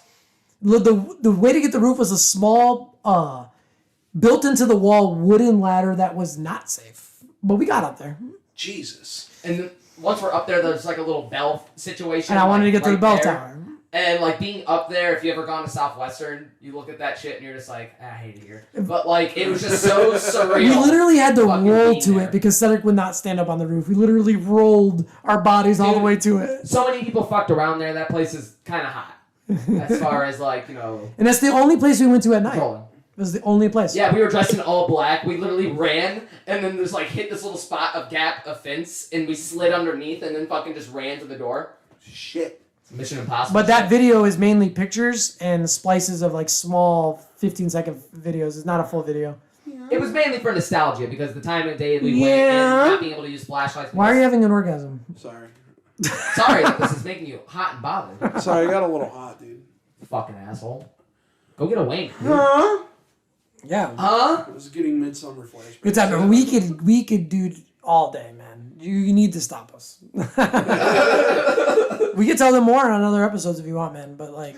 The way to get the roof was a small, built into the wall wooden ladder that was not safe. But we got up there. Jesus. And once we're up there, there's like a little bell situation. And I wanted to get to the bell tower. And like being up there, if you ever gone to Southwestern, you look at that shit and you're just like, I hate it here. But like, it was just so surreal. We literally had to roll to it because Cedric would not stand up on the roof. We literally rolled our bodies all the way to it. So many people fucked around there. That place is kind of hot. As far as like, And that's the only place we went to at night. It was the only place. Yeah, we were dressed in all black. We literally ran, and then there's like hit this little spot of gap of fence, and we slid underneath, and then fucking just ran to the door. Shit. It's Mission Impossible. But that video is mainly pictures and splices of like small 15-second videos. It's not a full video. Yeah. It was mainly for nostalgia because the time of day we went and not being able to use flashlights. Why are you having an orgasm? Sorry. Sorry that this is making you hot and bothered. Sorry, I got a little hot, dude. Fucking asshole. Go get a wink. Huh? Yeah. Huh? I was getting midsummer flashbacks. Good time. We could do all day, man. You need to stop us. We could tell them more on other episodes if you want, man. But like,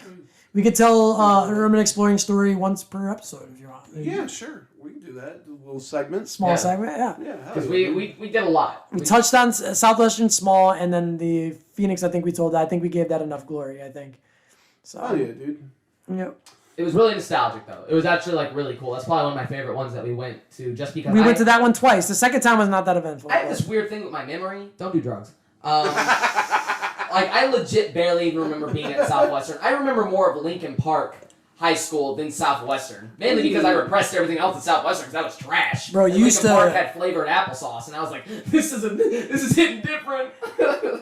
we could tell an urban exploring story once per episode if you want. Yeah, sure. We can do that. A little segment. Small segment, yeah. Because we did a lot. We touched on Southwestern small, and then the Phoenix. I think we gave that enough glory. I think. So. Oh yeah, dude. Yep. It was really nostalgic, though. It was actually, like, really cool. That's probably one of my favorite ones that we went to, just because we went to that one twice. The second time was not that eventful. I have this weird thing with my memory. Don't do drugs. Like, I legit barely even remember being at Southwestern. I remember more of Lincoln Park High School than Southwestern. Mainly because I repressed everything else at Southwestern because that was trash. Bro, you used to... Lincoln Park had flavored applesauce, and I was like, this is hitting different.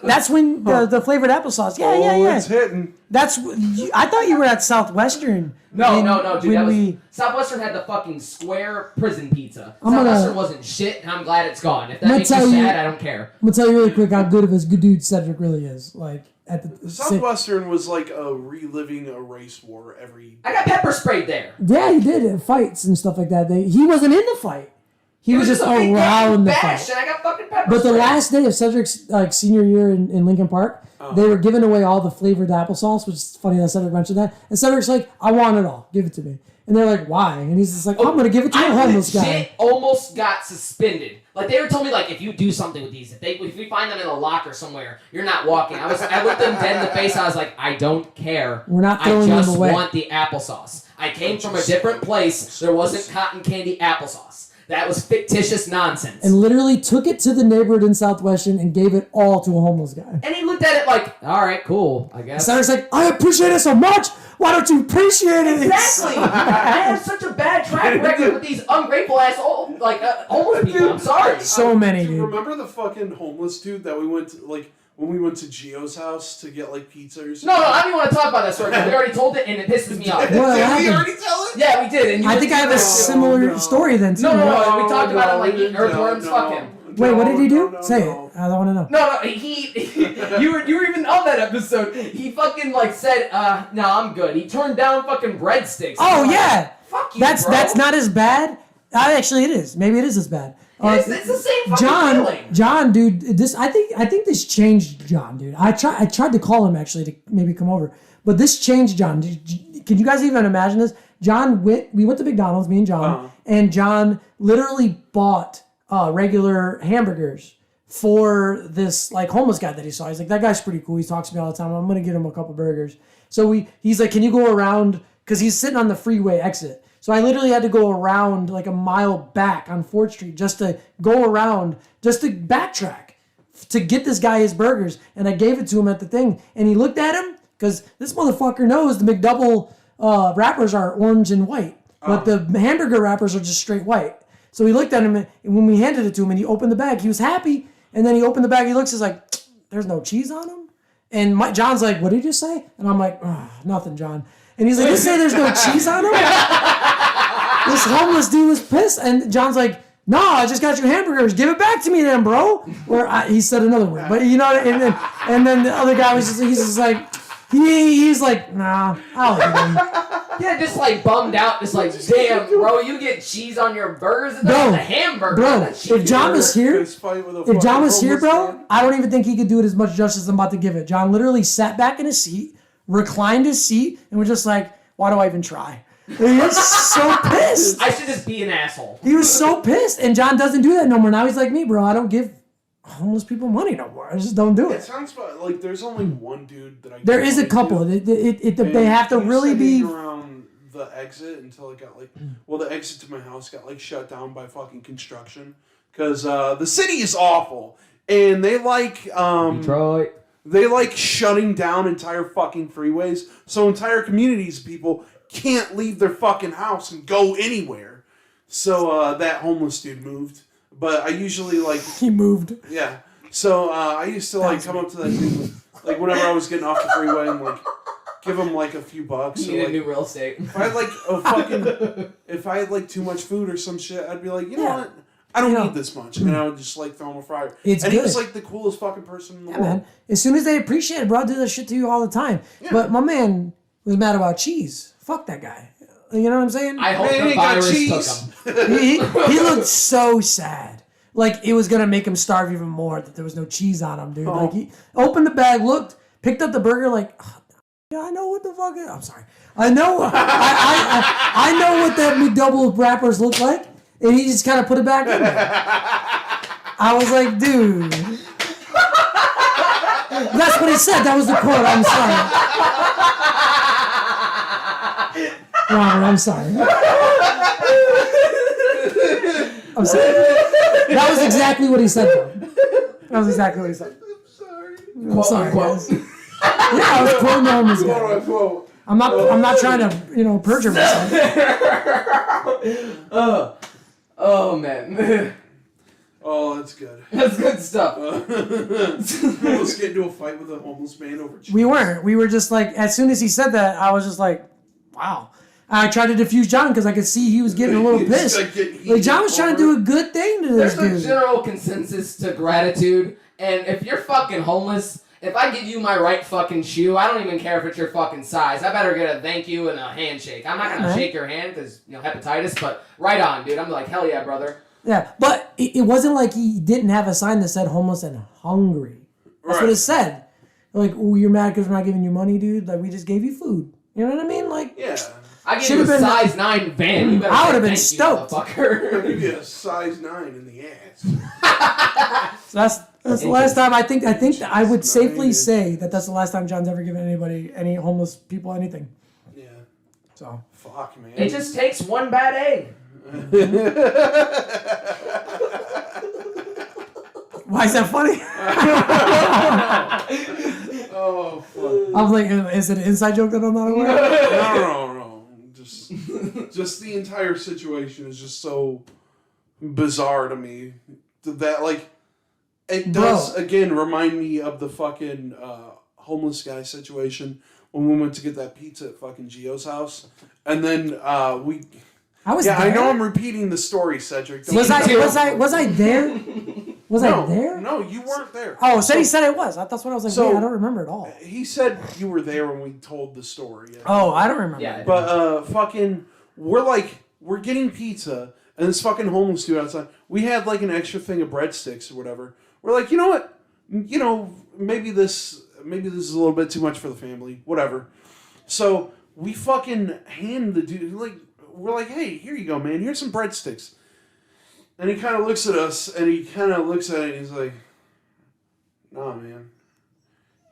That's when the flavored applesauce. Yeah. It's hitting. I thought you were at Southwestern. No, dude. Southwestern had the fucking square prison pizza. Southwestern wasn't shit, and I'm glad it's gone. If that makes you sad, I don't care. I'm gonna tell you really quick how good of a good dude Cedric really is. Like at the Southwestern was like reliving a race war every. I got pepper sprayed there. Yeah, he did fights and stuff like that. He wasn't in the fight. He was just around the fight. And I got fucking pepper but sprayed. The last day of Cedric's senior year in Lincoln Park, they were giving away all the flavored applesauce, which is funny that Cedric mentioned that. And Cedric's like, I want it all. Give it to me. And they're like, why? And he's just like, I'm going to give it to a homeless guy. I almost got suspended. Like, they were telling me, like, if you do something with these, if we find them in a locker somewhere, you're not walking. I looked them dead in the face, and I was like, I don't care. We're not throwing them away. I just want the applesauce. I came from a different place. There wasn't cotton candy applesauce. That was fictitious nonsense. And literally took it to the neighborhood in Southwestern and gave it all to a homeless guy. And he looked at it like, all right, cool, I guess. Cedric's like, I appreciate it so much. Why don't you appreciate it? Exactly. I have such a bad track record with these ungrateful ass homeless people. I'm sorry. So many, dude. Remember the fucking homeless dude that we went to, like, when we went to Gio's house to get like pizza or something. No, I don't even want to talk about that story. We already told it, and it pisses me off. Did we already tell it? Yeah, we did. And I think I have a similar story then too. No. We talked about him like eating earthworms. Fuck him. Wait, what did he do? Say it. I don't want to know. No, you were even on that episode. He fucking like said, no, I'm good. He turned down fucking breadsticks. Oh yeah. Fuck you, That's bro. not as bad. Actually, it is. Maybe it is as bad. It's the same fucking feeling. John, dude. I think this changed John, dude. I tried to call him actually to maybe come over, but this changed John. Can you guys even imagine this? We went to McDonald's, me and John, and John literally bought regular hamburgers for this like homeless guy that he saw. He's like, that guy's pretty cool. He talks to me all the time. I'm gonna get him a couple burgers. So he's like, can you go around? Because he's sitting on the freeway exit. So I literally had to go around like a mile back on 4th Street just to go around, just to backtrack to get this guy his burgers. And I gave it to him at the thing. And he looked at him because this motherfucker knows the McDouble wrappers are orange and white. But the hamburger wrappers are just straight white. So he looked at him, and when we handed it to him and he opened the bag, he was happy. And then he opened the bag, he looks, he's like, there's no cheese on them? And John's like, what did you say? And I'm like, nothing, John. And he's like, you say there's no cheese on them? This homeless dude was pissed. And John's like, no, I just got your hamburgers. Give it back to me then, bro. Or he said another word. But you know, and then the other guy was just, he's just like, he's like, nah, I'll eat them. Yeah, just like bummed out, just like, damn, bro, you get cheese on your burgers? It's not a hamburger. Bro, if John was here, bro, I don't even think he could do it as much justice as I'm about to give it. John literally sat back in his seat, reclined his seat, and was just like, why do I even try? He was so pissed. I should just be an asshole. He was so pissed, and John doesn't do that no more. Now he's like me, bro. I don't give homeless people money no more. I just don't do it. It sounds like there's only one dude that I. There is a couple. They have to really be around the exit until it got the exit to my house got shut down by fucking construction because the city is awful and they Detroit. They shutting down entire fucking freeways, so entire communities of people can't leave their fucking house and go anywhere. So that homeless dude moved. But I usually he moved. Yeah. So I used to come up to that dude whenever I was getting off the freeway and give him a few bucks. You need a new real estate. If I had if I had too much food or some shit, I'd be like, you know what? I don't need this much, and I would just throw him a fryer. It's and good. he was the coolest fucking person in the world. Man. As soon as they appreciate it, bro, I do that shit to you all the time. Yeah. But my man was mad about cheese. Fuck that guy. You know what I'm saying? I hope the virus took him. he looked so sad. It was gonna make him starve even more that there was no cheese on him, dude. Oh. He opened the bag, looked, picked up the burger, yeah, I know what the fuck I'm sorry. I know I know what that McDouble wrappers look like. And he just kind of put it back in there. I was like, dude. That's what he said. That was the quote. I'm sorry. Robert, I'm sorry. I'm sorry. That was exactly what he said, though. That was exactly what he said. I'm sorry, guys. Yeah, I was quoting the homeless guy. I'm not trying to, perjure myself. Oh, man. Oh, that's good. That's good stuff. Let's get into a fight with a homeless man over cheese. We weren't. We were just as soon as he said that, I was just like, wow. I tried to defuse John because I could see he was getting a little pissed. John was trying to do a good thing to this dude. There's a general consensus to gratitude, and if you're fucking homeless, if I give you my right fucking shoe, I don't even care if it's your fucking size. I better get a thank you and a handshake. I'm not going to shake your hand because, hepatitis, but right on, dude. I'm like, hell yeah, brother. Yeah, but it wasn't like he didn't have a sign that said homeless and hungry. That's what it said. You're mad because we're not giving you money, dude? We just gave you food. You know what I mean? Yeah. I gave you a size 9 van. You I would have been stoked. You get a size 9 in the ass. So that's the last time I think I would safely say that's the last time John's ever given any homeless people anything. Yeah. So fuck, man. It just takes one bad egg. Why is that funny? Oh, fuck. I was like, is it an inside joke that I'm not aware of? No. Just the entire situation is just so bizarre to me. That It does, again, remind me of the fucking homeless guy situation when we went to get that pizza at fucking Gio's house. And then we... I was there? I know I'm repeating the story, Cedric. Was I there? Was I there? No, you weren't there. Oh, he said it was. That's what I was like, wait, I don't remember at all. He said you were there when we told the story. Oh, I don't remember. Yeah, but we're getting pizza, and this fucking homeless dude outside, we had like an extra thing of breadsticks or whatever. We're like, you know what? You know, maybe this is a little bit too much for the family. Whatever. So we fucking hand the dude, like, we're like, hey, here you go, man. Here's some breadsticks. And he kind of looks at us, and he kind of looks at it, and he's like, nah, man.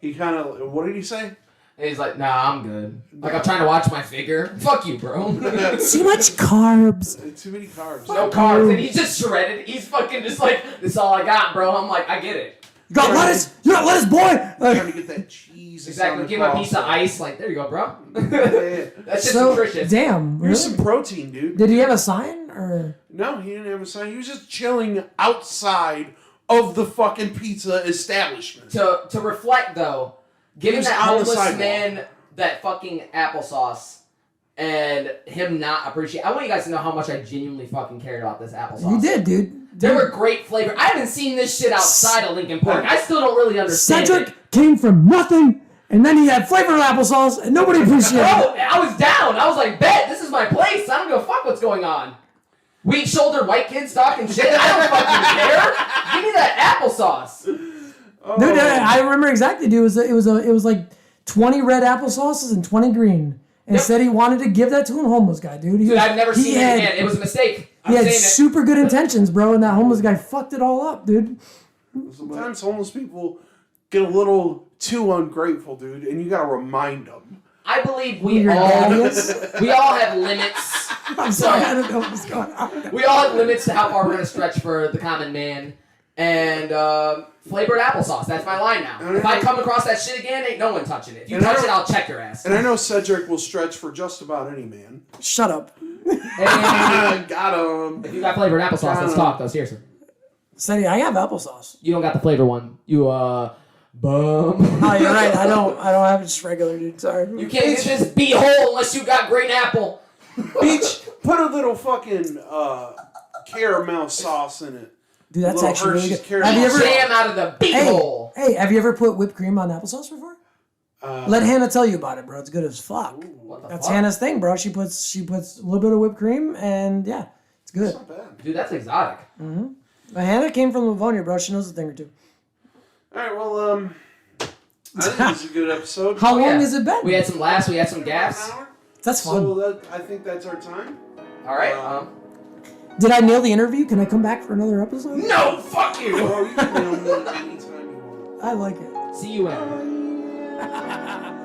He kind of, what did he say? And he's like, nah, I'm good. Like, I'm trying to watch my figure. Fuck you, bro. Too much carbs. Too many carbs. No carbs. And he's just shredded. He's fucking just like, this is all I got, bro. I'm like, I get it. You got lettuce? You got lettuce, boy? Trying to get that cheese. Exactly. Give him a piece of ice. Like, there you go, bro. Yeah. That's just nutritious. Damn. Really? Here's some protein, dude. Did he have a sign? Or no, he didn't have a sign. He was just chilling outside of the fucking pizza establishment. To reflect, though, giving that homeless man that fucking applesauce and him not appreciate. I want you guys to know how much I genuinely fucking cared about this applesauce. You did, dude. There were great flavor. I haven't seen this shit outside of Lincoln Park. I still don't really understand Cedric it. came from nothing, and then he had flavored applesauce, and nobody appreciated it. Bro, I was down. I was like, bet, this is my place. I don't give a fuck what's going on. Weak-shouldered white kids talking shit. I don't fucking care. Give me that applesauce. Dude, I remember exactly, dude. It was like 20 red applesauces and 20 green. And said he wanted to give that to a homeless guy, dude. Dude, I've never seen it again. It was a mistake. He had super good intentions, bro, and that homeless guy fucked it all up, dude. Sometimes homeless people get a little too ungrateful, dude, and you gotta remind them. I believe we all have limits. I'm sorry, I don't know what's going on. We all have limits to how far we're gonna stretch for the common man. And flavored applesauce. That's my line now. If I come across that shit again, ain't no one touching it. If you touch it, I'll check your ass. And I know Cedric will stretch for just about any man. Shut up. And got him. if you got flavored applesauce, let's talk though, seriously. Sonny, I have applesauce. You don't got the flavor one. You bum. Oh, you're right. I don't have it just regular, dude. Sorry. You can't get this beehole unless you got green apple. Beach, put a little fucking caramel sauce in it. Dude, that's actually really good. Have you ever jam out of the beehole? Hey, have you ever put whipped cream on applesauce before? Let Hannah tell you about it, bro. It's good as fuck. That's Hannah's thing, bro. She puts a little bit of whipped cream, and yeah, it's good. That's not bad. Dude, that's exotic. Mm-hmm. But Hannah came from Livonia, bro. She knows a thing or two. All right, well, I think this is a good episode. How long has it been? We had some laughs. We had some gaffs. That's fun. So I think that's our time. All right. Did I nail the interview? Can I come back for another episode? No, fuck you. Well, you can nail me anytime you want. I like it. See you in.